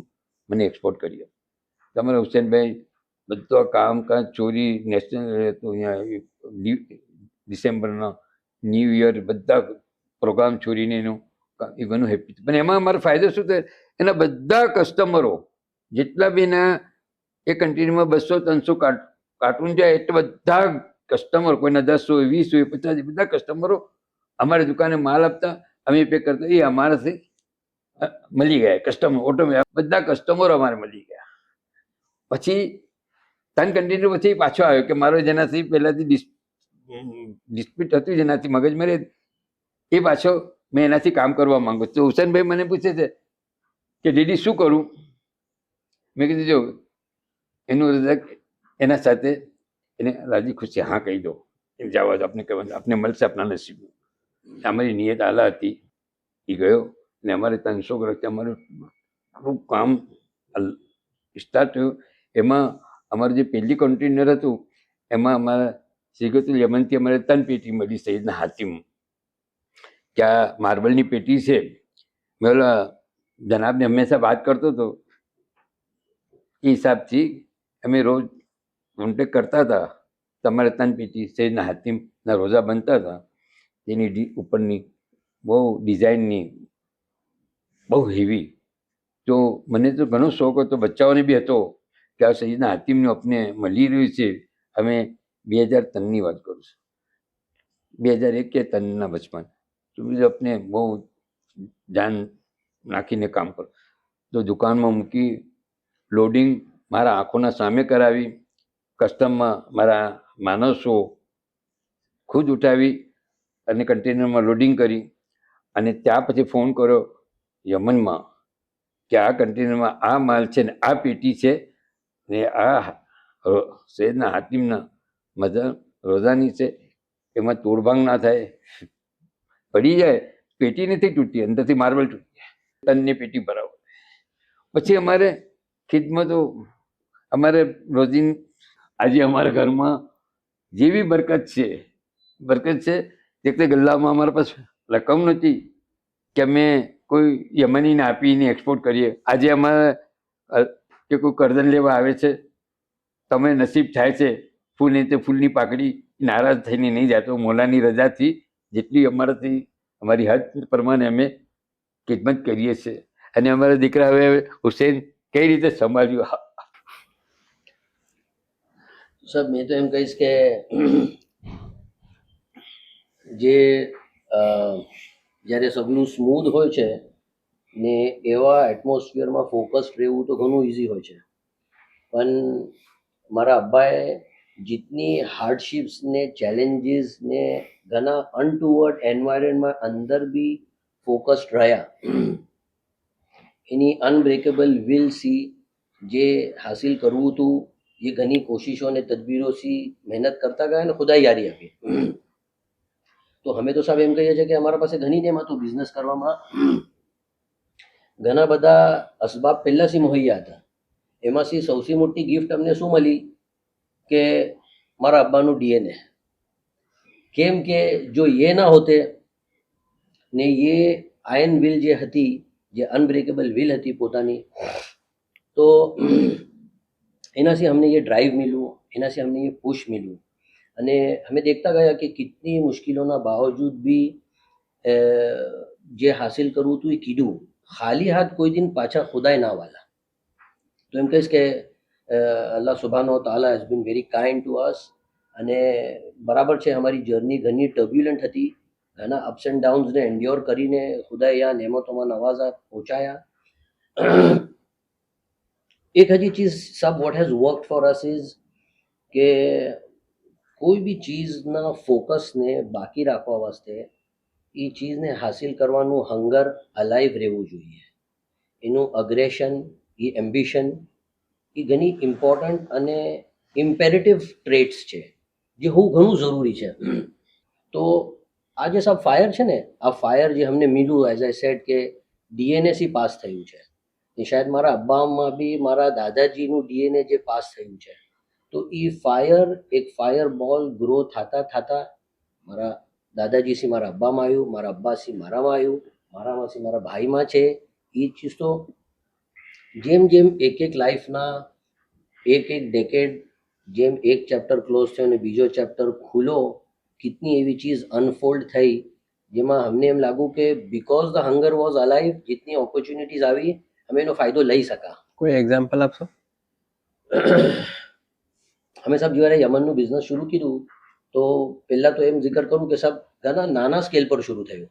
મને એક્સપોર્ટ કરી. તમારા હુસેનભાઈ બધું કામકાજ ચોરી નેશનલ તો અહીંયા ડિસેમ્બરના ન્યૂ યર બધા પ્રોગ્રામ ચોરીને એનું એ ઘણું હેપી પણ એમાં અમારો ફાયદો શું થાય એના બધા કસ્ટમરો જેટલા બી એના એ કન્ટિન્યુમાં 200-300 કાર્ટૂન જાય એટલે બધા કસ્ટમર કોઈના 10 હોય 20 હોય 50 હોય બધા કસ્ટમરો અમારી દુકાને માલ આપતા અમે પે કરતા એ અમારાથી મળી ગયા કસ્ટમર ઓટોમેટિક બધા કસ્ટમરો અમારે મળી ગયા પછી 3 કન્ટિન્યુ પછી પાછો આવ્યો કે મારો જેનાથી પહેલાથી ડિસ્પ્યુટ હતું જેનાથી મગજમારી એ પાછો મેં એનાથી કામ કરવા માંગુ તો હુસેનભાઈ મને પૂછે છે કે દીદી શું કરું મેં કીધું જો એનું રિઝલ્ટ એના સાથે એને રાજી ખુશી હા કહી દો એમ જવા દો આપણે કહેવાનું આપણે મળશે આપણા નસીબ અમારી નિયત આલા હતી એ ગયો ને અમારે 300 ગ્રાહક અમારું આખું કામ સ્ટાર્ટ થયું એમાં અમારું જે પહેલી કન્ટેનર હતું એમાં અમારા સિગતુલ યમનથી અમારે 3 પેટી મળી સઈદના હાતિમ કે આ માર્બલની પેટી છે મેં ઓલા જનાબને હંમેશા વાત કરતો હતો એ હિસાબથી અમે રોજ કોન્ટેક્ટ કરતા હતા તમારે 3 પેટી સઈદના હાતિમના રોઝા બનતા હતા તેની ઉપરની બહુ ડિઝાઇનની બહુ હેવી તો મને તો ઘણો શોખ હતો બચ્ચાઓને બી હતો કે આ સઈદના હાતિમનું આપણે મળી રહ્યું છે અમે 2003ની વાત કરું છું 2001 કે 3ના બચપન તો બીજું આપણે બહુ જાન નાખીને કામ કરો તો દુકાનમાં મૂકી લોડિંગ મારા આંખોના સામે કરાવી કસ્ટમમાં મારા માણસો ખુદ ઉઠાવી અને કન્ટેનરમાં લોડિંગ કરી અને ત્યાં પછી ફોન કર્યો યમનમાં કે આ કન્ટેનરમાં આ માલ છે ને આ પેટી છે ને આ સૈયદના હાતિમના મજા રોઝાની છે એમાં તોડભાંગ ના થાય પડી જાય પેટી નથી તૂટી અંદરથી માર્બલ તૂટી જાય તનની પેટી ભરાવો પછી અમારે ખિદમતો અમારે રોજીન આજે અમારા ઘરમાં જેવી બરકત છે તે ગલ્લામાં અમારા પાસે રકમ નથી કે અમે કોઈ યમનીને આપીને એક્સપોર્ટ કરીએ આજે અમારે કે કોઈ કરજણ લેવા આવે છે તમે નસીબ થાય છે ફૂલ નહીં તે ફૂલની પાકડી નારાજ થઈને નહીં જતો મોલાની રજાથી જેટલી અમારાથી અમારી હદ પ્રમાણે અમે ખિદમત કરીએ છીએ અને અમારા દીકરા હવે હુસેન કઈ રીતે સંભાળ્યું સાહેબ મેં તો એમ કહીશ કે જે જ્યારે સબનું સ્મૂધ હોય છે ને એવા એટમોસ્ફિયરમાં ફોકસ્ડ રહેવું તો ઘણું ઇઝી હોય છે પણ મારા અબ્બાએ जितनी हार्डशिप्स ने चैलेंजेस ने घना अनटूवर्ड एनवायरमेंट अंदर भी फोकस्ड રહ્યા એની અનબ્રેકેબલ વિલ સી જે હાસિલ કરવું હતું એ ઘણી કોશિશો અને તદબીરોથી મહેનત કરતા ગયા અને ખુદા યારી આપી તો અમે તો સાહેબ એમ કહીએ છીએ કે અમારા પાસે ઘણી નેમ હતું બિઝનેસ કરવામાં ઘણા બધા અસબાબ પહેલાંથી મુહૈયા હતા એમાંથી સૌથી મોટી ગિફ્ટ અમને શું મળી કે મારા અબ્બાનું ડીએનએ કેમ કે જો એ ના હોતે ને એ આયન વિલ જે હતી જે અનબ્રેકેબલ વિલ હતી પોતાની તો એનાથી અમને ये ड्राइव मिलूँ એનાથી અમને ये पुश मिलूँ અને અમે देखता ગયા કે कितनी मुश्किलों बावजूद भी જે હાસિલ કરવું હતું એ કીધું ખાલી હાથ કોઈ દિન પાછા ખુદાય ના વાલા તો એમ કહીશ કે અલ્લાહ સુબહાનો તાલા has been very kind to us અને બરાબર છે અમારી જર્ની ઘણી ટર્બ્યુલન્ટ હતી ઘણા અપ્સ એન્ડ ડાઉન્સને એન્ડ્યોર કરીને ખુદાએ આ નેમતોમાં નવાઝા પહોંચાયા એક હજી ચીજ સબ what has worked for us is કે કોઈ બી ચીજના ફોકસને બાકી રાખવા વાસ્તે એ ચીજને હાસિલ કરવાનું હંગર અલાઇવ રહેવું જોઈએ એનું અગ્રેશન એ એમ્બિશન એ ઘણી ઇમ્પોર્ટન્ટ અને ઇમ્પેરેટિવ ટ્રેટ્સ છે જે હું ઘણું જરૂરી છે તો આ જે સબ ફાયર છે ને આ ફાયર જે અમને મિલ્યું એઝ આઈ સેડ કે ડીએનએથી પાસ થયું છે એ શાયદ મારા અબ્બામાં બી મારા દાદાજીનું ડીએનએ જે પાસ થયું છે તો એ ફાયર એક ફાયર બોલ ગ્રો થતા થતા મારા દાદાજીથી મારા અબ્બામાં આવ્યું મારા અબ્બાથી મારામાં આવ્યું મારામાંથી મારા ભાઈમાં છે એ ચીજ તો જેમ જેમ એક એક લાઈફના એક ડેકેડ જેમ એક ચેપ્ટર ક્લોઝ થયો અને બીજો ચેપ્ટર ખુલ્લો, કેટલી એવી ચીઝ અનફોલ્ડ થઈ જેમાં અમને એમ લાગ્યું કે because the hunger was alive, જેટલી ઓપોર્ચ્યુનિટીઝ આવી અમે એનો ફાયદો લઈ શકા. કોઈ એક્ઝામ્પલ આપશો? અમે સાહેબ જ્યારે યમનનું બિઝનેસ શરૂ કર્યું તો પહેલાં તો એમ જિકર કરું કે સાહેબ ઘણા નાના સ્કેલ પર શરૂ થયું,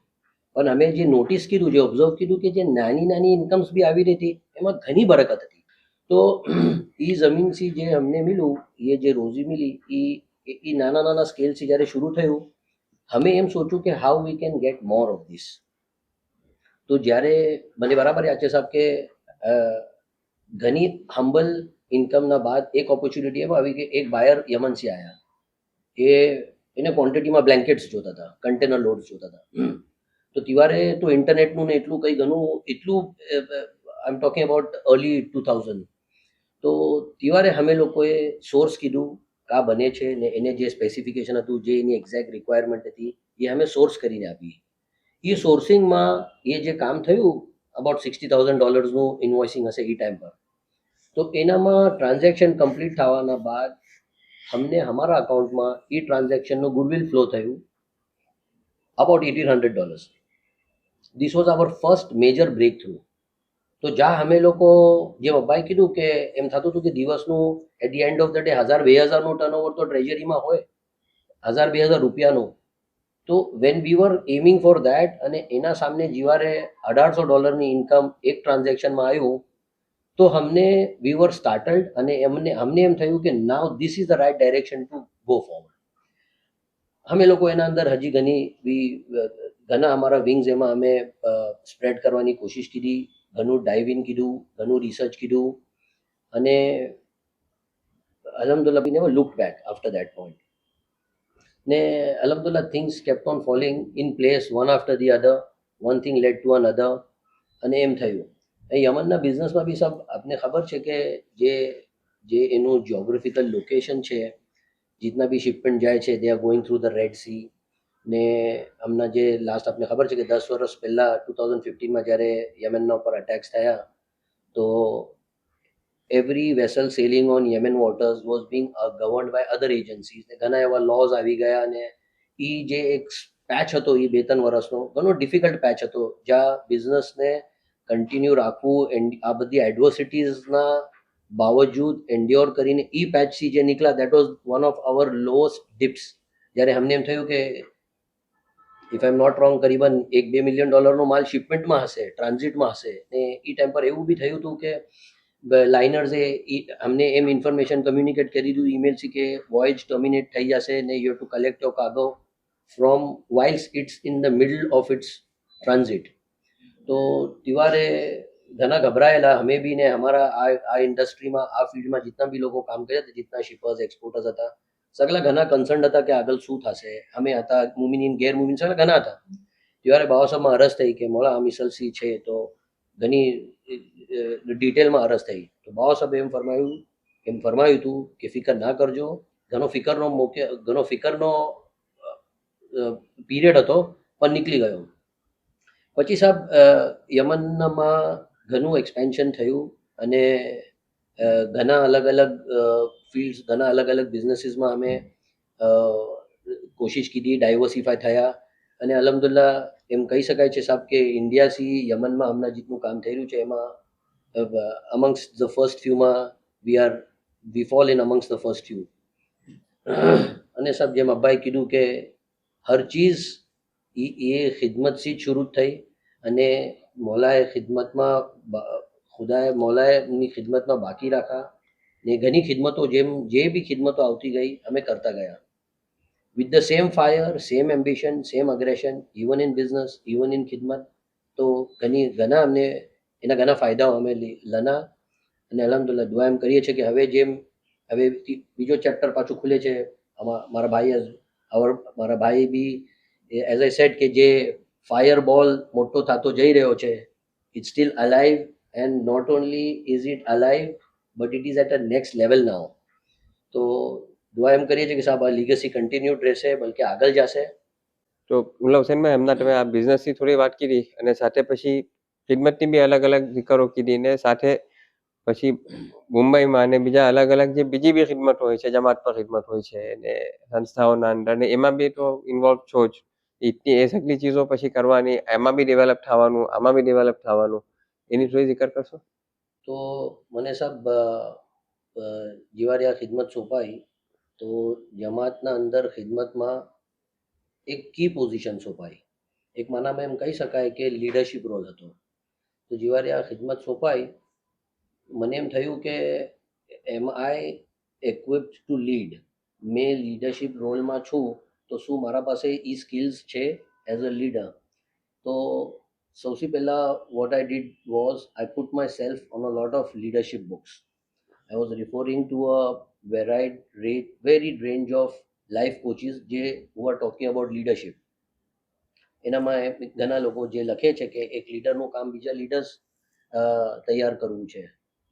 પણ અમે જે નોટિસ કર્યું, જે ઓબ્ઝર્વ કર્યું કે જે નાની નાની ઇન્કમ્સ બી આવી રહી હતી એમાં ઘણી બરકત હતી. તો એ જમીનથી જે અમને મળ્યું, એ જે રોજી મળી, એ નાના નાના સ્કેલથી જ્યારે શરૂ થયું, અમે એમ સોચ્યું કે how we can get more of this. તો જ્યારે મને બરાબર યાદ છે સાહેબ કે ઘણી હમ્બલ ઇન્કમના બાદ એક ઓપોર્ચ્યુનિટી એમાં આવી કે એક બાયર યમનથી આવ્યા, એને ક્વોન્ટિટીમાં બ્લેન્કેટ્સ જોતા હતા, કન્ટેનર લોડ્સ જોતા હતા. તો તિવારે તો ઇન્ટરનેટનું ને એટલું કંઈ ઘણું એટલું આઈ એમ ટોકિંગ અબાઉટ અર્લી 2000. તો તિવારે અમે લોકોએ સોર્સ કીધું કા બને છે ને એને જે સ્પેસિફિકેશન હતું, જે એની એક્ઝેક્ટ રિક્વાયરમેન્ટ હતી, એ અમે સોર્સ કરીને આપી. એ સોર્સિંગમાં એ જે કામ થયું, અબાઉટ $60,000 ઇન્વોઇસિંગ હશે એ ટાઈમ પર. તો એનામાં ટ્રાન્ઝેક્શન કમ્પ્લીટ થવાના બાદ અમને અમારા અકાઉન્ટમાં એ ટ્રાન્ઝેક્શનનું ગુડવિલ ફ્લો થયું about $1,800. This was our first major breakthrough. તો જ્યાં અમે લોકો જેમ અબ્બાઈ કીધું કે એમ થતું હતું કે દિવસનું at the end of the day 1,000-2,000નું ટર્નઓવર તો ટ્રેઝરીમાં હોય, 1,000-2,000 રૂપિયાનું. તો when we were aiming for that, અને એના સામને જીવારે $1,800 ઇન્કમ એક ટ્રાન્ઝેક્શનમાં આવ્યું, તો અમને વી વર સ્ટાર્ટલ્ડ, અને અમને એમ થયું કે now this is the right direction to go forward. અમે લોકો એના અંદર હજી ઘણા અમારા વિંગ્સ એમાં અમે સ્પ્રેડ કરવાની કોશિશ કરી, ઘણું ડાઇવ ઇન કીધું, ઘણું રિસર્ચ કીધું, અને અલહમદુલ્લા we never look back after that point. ને અલહમદુલ્લા things kept on falling in place, one after the other, one thing led to another, અને એમ થયું. એ યમનના બિઝનેસમાં બી સબ આપને ખબર છે કે જે એનું જ્યોગ્રાફિકલ લોકેશન છે, जितना भी शिपमेंट જાય છે, they are going through the red C. ને હમણાં જે લાસ્ટ આપને ખબર છે કે 10 વર્ષ પહેલાં 2015માં જ્યારે યમનના ઉપર અટેક્સ થયા, તો every vessel sailing on Yemen waters was being governed by other agencies. ને ઘણા એવા લોઝ આવી ગયા, અને એ જે એક પેચ હતો, એ 2-3 વર્ષનો ઘણો ડિફિકલ્ટ પેચ હતો, જ્યાં બિઝનેસને કન્ટિન્યુ રાખવું આ બધી એડવર્સિટીઝના બાવજૂદ એન્ડ્યોર કરીને એ પેચથી જે નીકળ્યા, that was one of our lowest dips. જ્યારે અમને એમ થયું કે if I am not wrong કરીબન $1-2 મિલિયન માલ શિપમેન્ટમાં હશે, ટ્રાન્ઝિટમાં હશે. ને એ ટાઈમ પર એવું બી થયું હતું કે લાઇનર્સે અમને એમ ઇન્ફોર્મેશન કમ્યુનિકેટ કરી દીધું ઈમેલથી કે વોયેજ ટર્મિનેટ થઈ જશે, ને you have to collect your cargo from whilst it's in the middle of its transit. તો તિવારે ઘણા ગભરાયેલા અમે બી, ને અમારા આ ઇન્ડસ્ટ્રીમાં, આ ફિલ્ડમાં જેટલા બી લોકો કામ કર્યા હતા, જેટલા શિપર્સ એક્સપોર્ટર્સ હતા, સગલા ઘણા કન્સર્ન હતા કે આગળ શું થશે. અમે હતા, મુમિનીન ગેરમુમિન સગલા ઘણા હતા. ત્યારે બાવાસાહેબમાં અરજ થઈ કે મોલા આ મિસલસી છે, તો ઘણી ડિટેલમાં અરજ થઈ. તો બાવાસાહેબે એમ ફરમાયું હતું કે ફિકર ના કરજો. ઘણો ફિકરનો પીરિયડ હતો, પણ નીકળી ગયો. પછી સાહેબ યમનમાં ઘણું એક્સપેન્શન થયું, અને ઘણા અલગ અલગ ફિલ્ડ્સ, ઘણા અલગ અલગ બિઝનેસીસમાં અમે કોશિશ કીધી, ડાયવર્સિફાય થયા. અને અલહમદુલ્લા એમ કહી શકાય છે સાહેબ કે ઇન્ડિયાથી યમનમાં હમણાં જેટલું કામ થઈ રહ્યું છે, એમાં અમંગ્સ ધ ફર્સ્ટ ફ્યુમાં we fall in amongst the first few. અને સાહેબ જેમ અબ્બાએ કીધું કે હર ચીઝ એ ખિદમતથી જ શરૂ થઈ, અને મોલાએ મોલાએની ખિદમતમાં બાકી રાખા. ને ઘણી ખિદમતો જે બી ખિદમતો આવતી ગઈ અમે કરતા ગયા, with the same fire, same ambition, same aggression, even in business, even in ખિદમત. તો ઘણા અમને એના ઘણા ફાયદાઓ અમે લના. અને અલહમદુલ્લા દુઆ એમ કરીએ છીએ કે હવે બીજો ચેપ્ટર પાછું ખુલે છે. મારા ભાઈ બી એઝ આઈ સેડ કે જે ફાયર બોલ મોટો થતો જઈ રહ્યો છે, it still alive, and not only is it alive, but it is at a next level now. તો દુઆ એમ કરીએ છીએ કે સાહેબ આ લીગસી કન્ટિન્યુડ રહેશે, બલકે આગળ જશે. તો મુલ્લા હુસૈનભાઈ, હમણાં તમે આ બિઝનેસની થોડી વાત કરી, અને સાથે પછી ખિદમતની બી અલગ અલગ વિકરો કીધી, ને સાથે પછી મુંબઈમાં અને બીજા અલગ અલગ જે બીજી બી ખિદમત હોય છે, જમાત પર ખિદમત હોય છે અને સંસ્થાઓના અંદર ને એમાં બી તો ઇન્વોલ્વ છો જ. એ સગલી ચીજો પછી કરવાની, એમાં બી ડેવલપ થવાનું, આમાં બી ડેવલપ થવાનું, એની થોડી જિકર કરશો? તો મને સાહેબ જીવારી આ ખિદમત સોંપાઈ તો જમાતના અંદર ખિદમતમાં એક કી પોઝિશન સોંપાઈ. એક માનામાં એમ કહી શકાય કે લીડરશિપ રોલ હતો. તો જીવારી આ ખિદમત સોંપાઈ, મને એમ થયું કે એમ આઈ equipped ટુ લીડ. મેં લીડરશિપ રોલમાં છું તો શું મારા પાસે એ સ્કિલ્સ છે એઝ અ લીડર? તો સૌથી પહેલાં what I did was I put my self on a lot of leadership books. I was referring to a varied range of life coaches who are talking about leadership. એનામાં ઘણા લોકો જે લખે છે કે એક લીડરનું કામ બીજા લીડર્સ તૈયાર કરવું છે.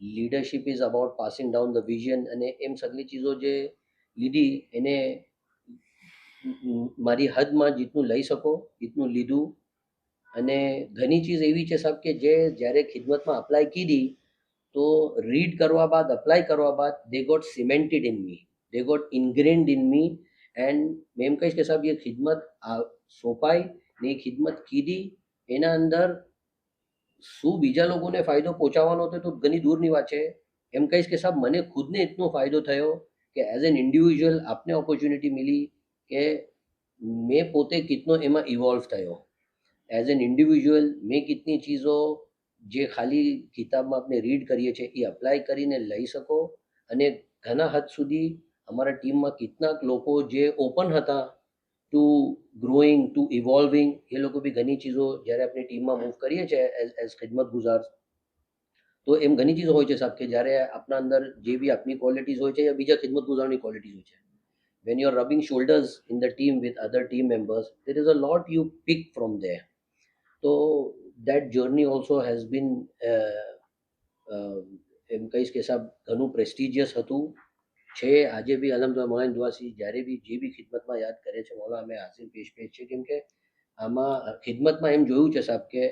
Leadership is about passing down the vision, અને એમ સગલી ચીજો જે લીધી એને મારી હદમાં જેટલું લઈ શકો એટલું લીધું. અને ઘણી ચીજ એવી છે સાહેબ કે જે જ્યારે ખિદમતમાં અપ્લાય કીધી તો રીડ કરવા બાદ, અપ્લાય કરવા બાદ they got cemented in me, they got ingrained in me. And મેં એમ કહીશ કે સાહેબ એ ખિદમત સોંપાઈ ને એ ખિદમત કીધી, એના અંદર શું બીજા લોકોને ફાયદો પહોંચાડવાનો હતો તો ઘણી દૂરની વાત છે. એમ કહીશ કે સાહેબ મને ખુદને એટલો ફાયદો થયો કે એઝ એન ઇન્ડિવિજ્યુઅલ આપને ઓપોર્ચ્યુનિટી મિલી કે મેં પોતે કિતનો એમાં ઇવોલ્વ થયો. એઝ એન ઇન્ડિવિજ્યુઅલ મેં કિતની ચીજો જે ખાલી કિતાબમાં આપણે રીડ કરીએ છીએ એ અપ્લાય કરીને લઈ શકો. અને ઘણા હદ સુધી અમારા ટીમમાં કેટલાક લોકો જે ઓપન હતા ટુ ગ્રોઈંગ, ટુ ઇવોલ્વિંગ, એ લોકો બી ઘણી ચીજો જ્યારે આપણે ટીમમાં મૂવ કરીએ છીએ એઝ ખિદમત ગુજાર, તો એમ ઘણી ચીજો હોય છે સાહેબ કે જ્યારે આપણા અંદર જે બી આપની ક્વોલિટીઝ હોય છે યા બીજા ખિદમત ગુજારની ક્વોલિટીઝ હોય છે, when you are rubbing shoulders in the team with other team members, there is a lot you pick from there. So that journey also has been એમ કહીશ કે સાહેબ ઘણું પ્રેસ્ટિજિયસ હતું છે. આજે બી અલહમદુલિલ્લાહ મોલાની દુઆથી જ્યારે બી જે બી ખિદમતમાં યાદ કરે છે મોલા અમે હાસિલ પેશ છે. કેમ કે આમાં ખિદમતમાં એમ જોયું છે સાહેબ કે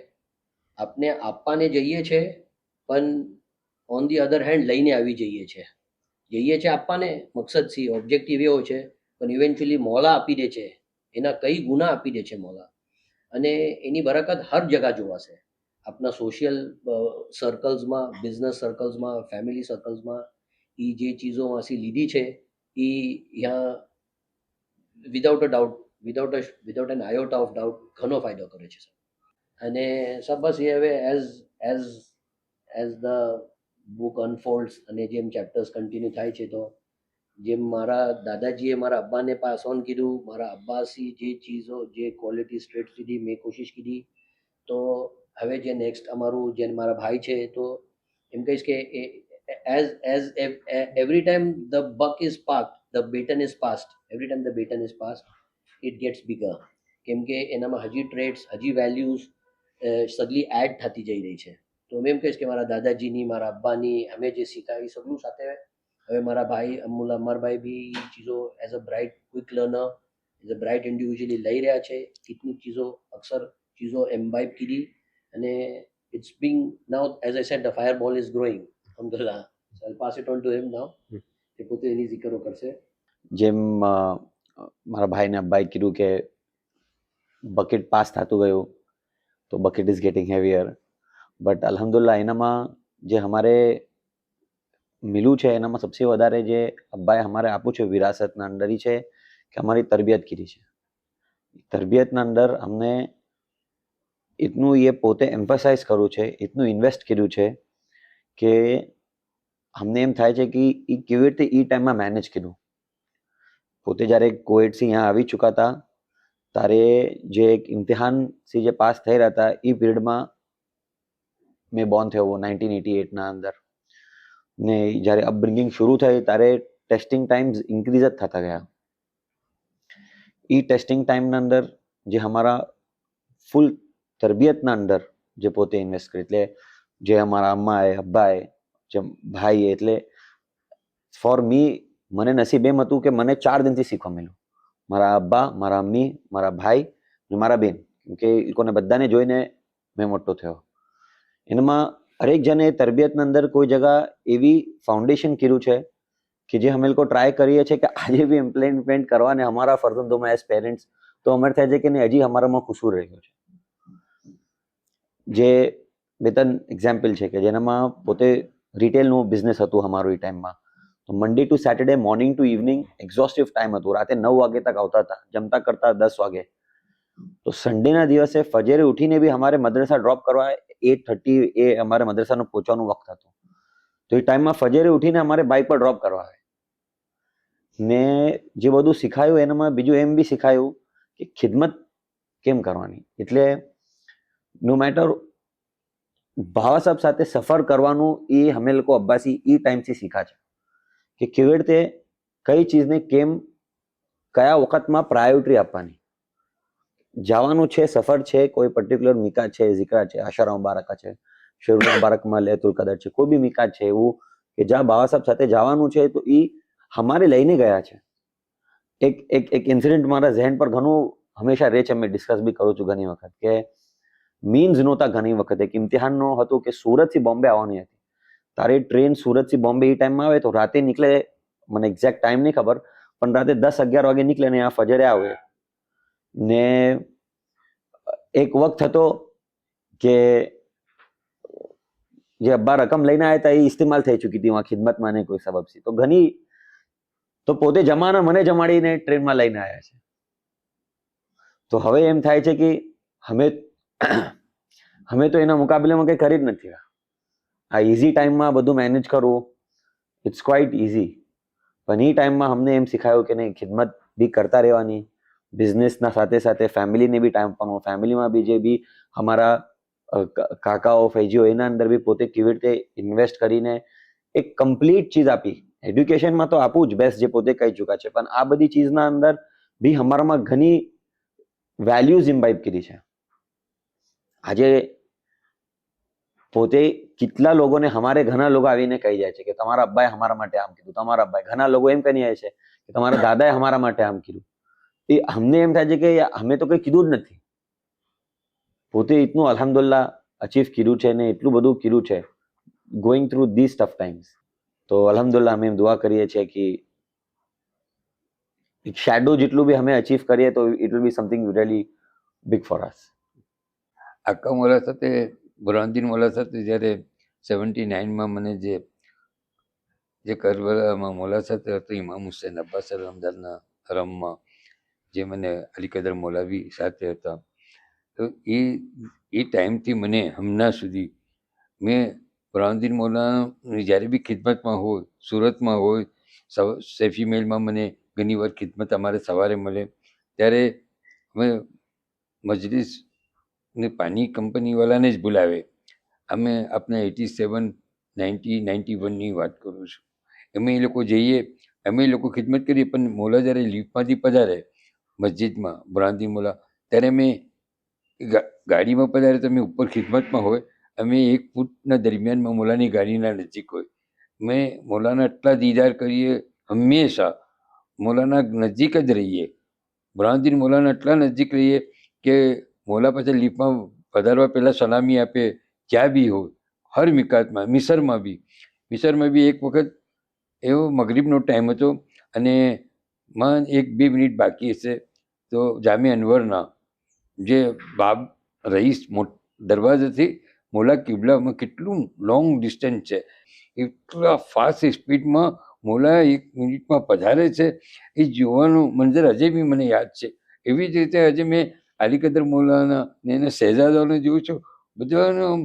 આપણે આપવાને જઈએ છે પણ ઓન ધી અધર હેન્ડ લઈને આવી જઈએ છે આપવાને મકસદથી, ઓબ્જેક્ટિવ એવો છે, પણ ઇવેન્ચ્યુઅલી મોલા આપી દે છે, એના કઈ ગુના આપી દે છે મોલા. અને એની બરકત હર જગા જોવાશે, આપણા સોશિયલ સર્કલ્સમાં, બિઝનેસ સર્કલ્સમાં, ફેમિલી સર્કલ્સમાં. એ જે ચીજો આસી લીધી છે એ યા without a doubt, without an iota of doubt ઘણો ફાયદો કરે છે. અને સબ બસ એ હવે એઝ ધ બુક અનફોલ્ડ્સ અને જેમ ચેપ્ટર્સ કન્ટિન્યુ થાય છે, તો જેમ મારા દાદાજીએ મારા અબ્બાને પાસ ઓન કીધું, મારા અબ્બાસી જે ચીજો, જે ક્વોલિટી સ્ટ્રેટ સુધી મેં કોશિશ કીધી, તો હવે જે નેક્સ્ટ અમારું જે મારા ભાઈ છે, તો એમ કહીશ કે as every time the buck is parked, the baton is passed, every time the baton is passed, it gets bigger. કેમ કે એનામાં હજી ટ્રેડ્સ, હજી વેલ્યુઝ સગલી એડ થતી જઈ રહી છે. તો મેં એમ કહીશ કે મારા દાદાજીની, મારા અબ્બાની અમે જે શીખાવી સગલું સાથે હવે મારા ભાઈ અમુલ્લા અમરભાઈ બી ચીજો as a bright quick learner, as a bright individually લઈ રહ્યા છે. કેટલીક ચીજો અક્ષર ચીજો એમ્બાઇબ કીધી અને it's being now, as I said, the fireball is growing, alhamdulillah. So I'll pass it on to him now. તે પોતે એની zikro કરશે. જેમ મારા ભાઈને અબ્બાએ કીધું કે બકેટ પાસ થતું ગયું તો bucket is getting heavier, but અલ્હમ્દુલિલ્લાહ એનામાં જે અમારે મિલું છે એનામાં સૌથી વધારે જે અબ્બાએ અમારે આપ્યું છે વિરાસતના અંદર એ છે કે અમારી તરબિયત કીધી છે. તરબિયતના અંદર અમને એટલું એ પોતે એમ્ફસાઇઝ કરવું છે, એટલું ઇન્વેસ્ટ કર્યું છે કે અમને એમ થાય છે કે એ કેવી રીતે એ ટાઈમમાં મેનેજ કર્યું. પોતે જ્યારે કોવિડથી અહીંયા આવી ચૂકા હતા ત્યારે જે એક ઇમ્તિહાનથી જે પાસ થઈ રહ્યા હતા એ પીરિયડમાં મેં બોર્ન થયો 1988ના અંદર, ને જ્યારે અપબ્રિંગિંગ શરૂ થઈ ત્યારે ટેસ્ટિંગ ટાઈમ્સ ઇન્ક્રીઝ જ થતા ગયા. એ ટેસ્ટિંગ ટાઈમના અંદર જે અમારા ફૂલ તરબિયતના અંદર જે પોતે ઇન્વેસ્ટ કરી, એટલે જે અમારા અમ્માએ, અબ્બાએ, જે ભાઈએ, એટલે ફોર મી મને નસીબ એમ હતું કે મને 4 દિનથી શીખવા મળ્યું. મારા અબ્બા, મારા અમ્મી, મારા ભાઈ અને મારા બેન, કેમ કે એ લોકોને બધાને જોઈને મેં મોટો થયો. એનામાં હરેક જણે તરબિયતના અંદર કોઈ જગા એવી ફાઉન્ડેશન કર્યું છે કે જે અમે લોકો ટ્રાય કરીએ છીએ કે આજે બી ઇમ્પ્લિમેન્ટ કરવાને અમારા ફરજંદોમાં એઝ પેરેન્ટ્સ તો અમારે થાય છે કે નહીં હજી અમારામાં કસૂર રહ્યો છે. જે બે ત્રણ એક્ઝામ્પલ છે કે જેનામાં પોતે રિટેલનું બિઝનેસ હતું અમારું એ ટાઈમમાં. તો Monday to Saturday morning to evening exhaustive time હતું. રાતે 9 વાગે તક આવતા હતા, જમતા કરતા 10 વાગે. તો સન્ડેના દિવસે ફજરે ઉઠીને બી અમારે મદ્રસા ડ્રોપ કરવા 8:30 એ અમારે મદ્રસાનું પહોંચવાનું વખત હતું. તો એ ટાઈમમાં ફજરે ઉઠીને અમારે બાઇક પર ડ્રોપ કરવા આવે. ને જે બધું શીખાયું એનામાં બીજું એમ બી શીખાયું કે ખિદમત કેમ કરવાની. એટલે નો મેટર ભાવા સાહેબ સાથે સફર કરવાનું એ અમે લોકો અબ્બાસી એ ટાઈમથી શીખા છે કે કેવી રીતે કઈ ચીજને કેમ કયા વખતમાં પ્રાયોરિટી આપવાની. જવાનું છે, સફર છે, કોઈ પર્ટિક્યુલર મિકા છે, ઝિકરા છે, આશારા મુબારકા છે, શેરુલ મુબારકમાં લેતુલ કદર છે, કોઈ બી મિકા છે એવું કે જ્યાં બાવા સાહેબ સાથે જવાનું છે તો એ અમારે લઈને ગયા છે. એક ઇન્સિડન્ટ મારા ઝહેન પર ઘણું હંમેશા રહે છે, મેં ડિસ્કસ બી કરું છું ઘણી વખત કે મીન્સ નહોતા. ઘણી વખત એક ઇમ્તિહાનનો હતું કે સુરતથી બોમ્બે આવવાની હતી. તારી ટ્રેન સુરતથી બોમ્બે એ ટાઈમમાં આવે તો રાતે નીકળે, મને એક્ઝેક્ટ ટાઈમ નહીં ખબર, પણ રાતે 10-11 વાગે નીકળે ને આ ફજરે આવે. ને એક વખત હતો કે જે અબ્બા રકમ લઈને આવ્યા હતા એ ઇસ્તેમાલ થઈ ચૂકી હતી ખિદમતમાં ને કોઈ સબબથી. તો ઘણી તો પોતે જમાના મને જમાડીને ટ્રેનમાં લઈને આવ્યા છે. તો હવે એમ થાય છે કે અમે તો એના મુકાબલામાં કંઈ કરી જ નથી. આ ઇઝી ટાઈમમાં બધું મેનેજ કરવું ઇટ્સ ક્વાઇટ ઇઝી. પણ એ ટાઈમમાં અમને એમ શીખાયું કે નહીં, ખિદમત બી કરતા રહેવાની, બિઝનેસના સાથે સાથે ફેમિલીને બી ટાઈમ આપવાનો. ફેમિલીમાં બી જે બી અમારા કાકાઓ ફૈજીઓ એના અંદર બી પોતે કેવી રીતે ઇન્વેસ્ટ કરીને એક કમ્પ્લીટ ચીજ આપી. એડ્યુકેશનમાં તો આપવું જ બેસ્ટ જે પોતે કહી ચૂક્યા છે, પણ આ બધી ચીજના અંદર બી અમારામાં ઘણી વેલ્યુઝ ઇમ્બાઇબ કરી છે. આજે પોતે કેટલા લોકોને અમારે ઘણા લોકો આવીને કહી જાય છે કે તમારા અબ્બાએ અમારા માટે આમ કીધું, તમારા અબ્બાએ. ઘણા લોકો એમ કહી જાય છે કે તમારા દાદાએ અમારા માટે આમ કીધું. એ અમને એમ થાય છે કે અમે તો કંઈ કીધું જ નથી. પોતે એટલું અલ્હમ્દુલિલ્લાહ અચીવ કર્યું છે ને એટલું બધું કર્યું છે going through this tough times. તો અલ્હમ્દુલિલ્લાહ અમે દુઆ કરીએ છીએ કે એક શેડો જેટલું બી અમે અચીવ કરીએ તો it will be something really big for us. Aqa Maula સાથે બુરહાનુદ્દીન મોલા સાથે જ્યારે 79માં મને જે કરબલામાં મોલા સાથે હતું, ઇમામ હુસૈન અબ્બાસ રમદાનના હરમમાં જે મને અલીકદર મૌલવી સાથે હતા, તો એ ટાઈમથી મને હમણાં સુધી મેં બુરહાનુદ્દીન મૌલાની જ્યારે બી ખિદમતમાં હોય, સુરતમાં હોય, સૈફી મેલમાં મને ઘણી વાર ખિદમત અમારે સવારે મળે ત્યારે અમે મજલિસ ને પાણી કંપનીવાળાને જ બોલાવે. અમે આપણે 87, 90, 91ની વાત કરું છું. અમે એ લોકો જઈએ, અમે એ લોકો ખિદમત કરીએ, પણ મોલા જ્યારે લિફ્ટમાંથી પધારે મસ્જિદમાં બુરહાનુદ્દીન મોલા, ત્યારે અમે ગાડીમાં પધારે તો અમે ઉપર ખિદમતમાં હોય, અમે 1 ફૂટના દરમિયાનમાં મોલાની ગાડીના નજીક હોય. મેં મોલાના એટલા દીદાર કરીએ, હંમેશા મોલાના નજીક જ રહીએ. બુરહાનુદ્દીન મોલાના એટલા નજીક રહીએ કે મોલા પાસે લિફ્ટમાં પધારવા પહેલાં સલામી આપે. જ્યાં બી હોય, હર મિકાતમાં, મિસરમાં બી એક વખત એવો મગરીબનો ટાઈમ હતો અને માં 1-2 મિનિટ બાકી હશે તો જામે અનવરના જે બાબ રઈસ દરવાજાથી મોલા કિબલામાં કેટલું લોંગ ડિસ્ટન્સ છે, એટલા ફાસ્ટ સ્પીડમાં મોલા 1 મિનિટમાં પધારે છે. એ જોવાનું મંજર હજે બી મને યાદ છે. એવી જ રીતે હજે મેં અલીકદર મૌલાના ને એના શહેજાદાઓને જોઉં છું, બધાનું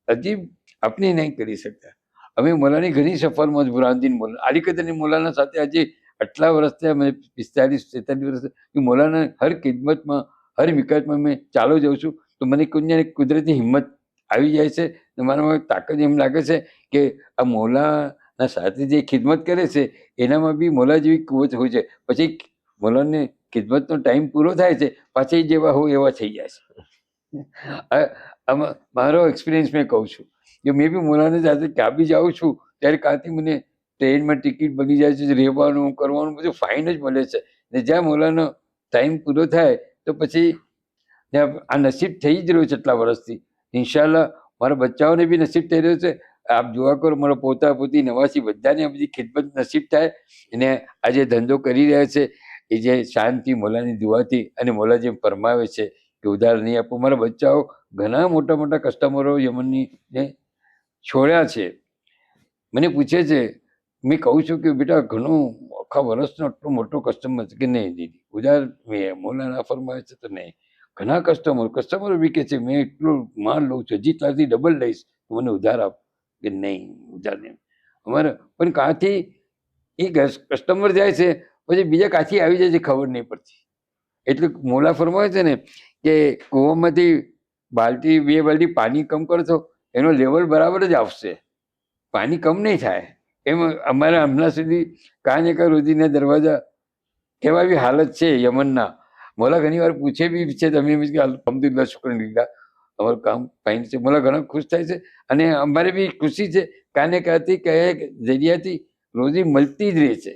અજીબ આપણે નહીં કરી શકતા. અમે મોલાની ઘણી સફરમાં જ બુરહાનુદ્દીન મોલા અલીકદરની મોલાના સાથે આજે આટલા વર્ષથી અમે 45-46 વર્ષ મોલાના હર ખિદમતમાં, હર મિકાતમાં મેં ચાલો જાઉં છું તો મને કોઈ કુદરતી હિંમત આવી જાય છે. મારામાં તાકાત એમ લાગે છે કે આ મોલાના સાથે જે ખિદમત કરે છે એનામાં બી મોલા જેવી કુવત હોય છે. પછી મોલાને ખિદમતનો ટાઈમ પૂરો થાય છે, પાછી જેવા હોય એવા થઈ જાય છે. આમાં મારો એક્સપિરિયન્સ મેં કહું છું કે મેં બી મોલાની સાથે ક્યાં બી જાઉં છું ત્યારે કાંથી મને ટ્રેનમાં ટિકિટ બની જાય છે, રહેવાનું કરવાનું બધું ફાઇન જ મળે છે. ને જ્યાં મોલાનો ટાઈમ પૂરો થાય તો પછી આ નસીબ થઈ જ રહ્યું છે એટલા વર્ષથી. ઇન્શાલ્લાહ મારા બચ્ચાઓને બી નસીબ થઈ રહ્યો છે. આપ જોવા કરો, મારા પોતા પોતી નવાસી બધાને આ બધી ખિદમત નસીબ થાય. અને આ જે ધંધો કરી રહ્યા છે એ જે શાંતિ મોલાની દુઆથી, અને મોલા જેમ ફરમાવે છે કે ઉધાર નહીં આપો. મારા બચ્ચાઓ ઘણા મોટા મોટા કસ્ટમરો યમનની ને છોડ્યા છે. મને પૂછે છે, મેં કહું છું કે બેટા ઘણું આખા વર્ષનો આટલો મોટો કસ્ટમર છે કે નહીં દીદી ઉધાર મોલા ના ફરમાવે છે તો નહીં. ઘણા કસ્ટમરો બી કહે છે મેં એટલું માલ લઉં છું, હજી તારથી ડબલ લઈશ, તો મને ઉધાર આપ. કે નહીં ઉધાર નહીં અમારે. પણ કાંથી એ કસ્ટમર જાય છે પછી બીજા કાંથી આવી જાય છે ખબર નહીં પડતી. એટલે મોલા ફરમાવે છે ને કે કૂવામાંથી બે બાલટી પાણી કમ કરશો એનો લેવલ બરાબર જ આવશે, પાણી કમ નહીં થાય. એમ અમારા હમણાં સુધી કાને કા રોજીના દરવાજા એવા એવી હાલત છે યમનના. મોલા ઘણી વાર પૂછે બી છે, તમે એમ કે અલ્હમ્દુલિલ્લાહ શુક્ર લીધા અમારું કામ ફાઇન છે. મોલા ઘણા ખુશ થાય છે અને અમારે બી ખુશી છે. કાને કાથી કયા જરિયાથી રોજી મળતી જ રહે છે.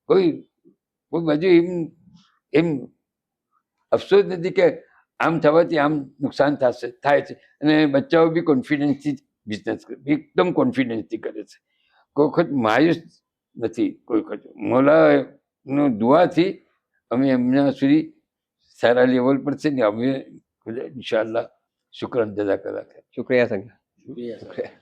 કોઈ બાજુ એમ અફસોસ નથી કે આમ થવાથી આમ નુકસાન થાય છે. અને બચ્ચાઓ બી કોન્ફિડન્સથી બિઝનેસ એકદમ કોન્ફિડન્સથી કરે છે. કોઈ વખત માયુસ નથી. કોઈ વખત મોલાનો દુઆથી અમે એમના સુધી સારા લેવલ પર છે ને અમે ઇન્શાઅલ્લાહ શુક્રન જઝાકલ્લાહ. શુક્રિયા સંજ્ઞા. शुक्रिया सर.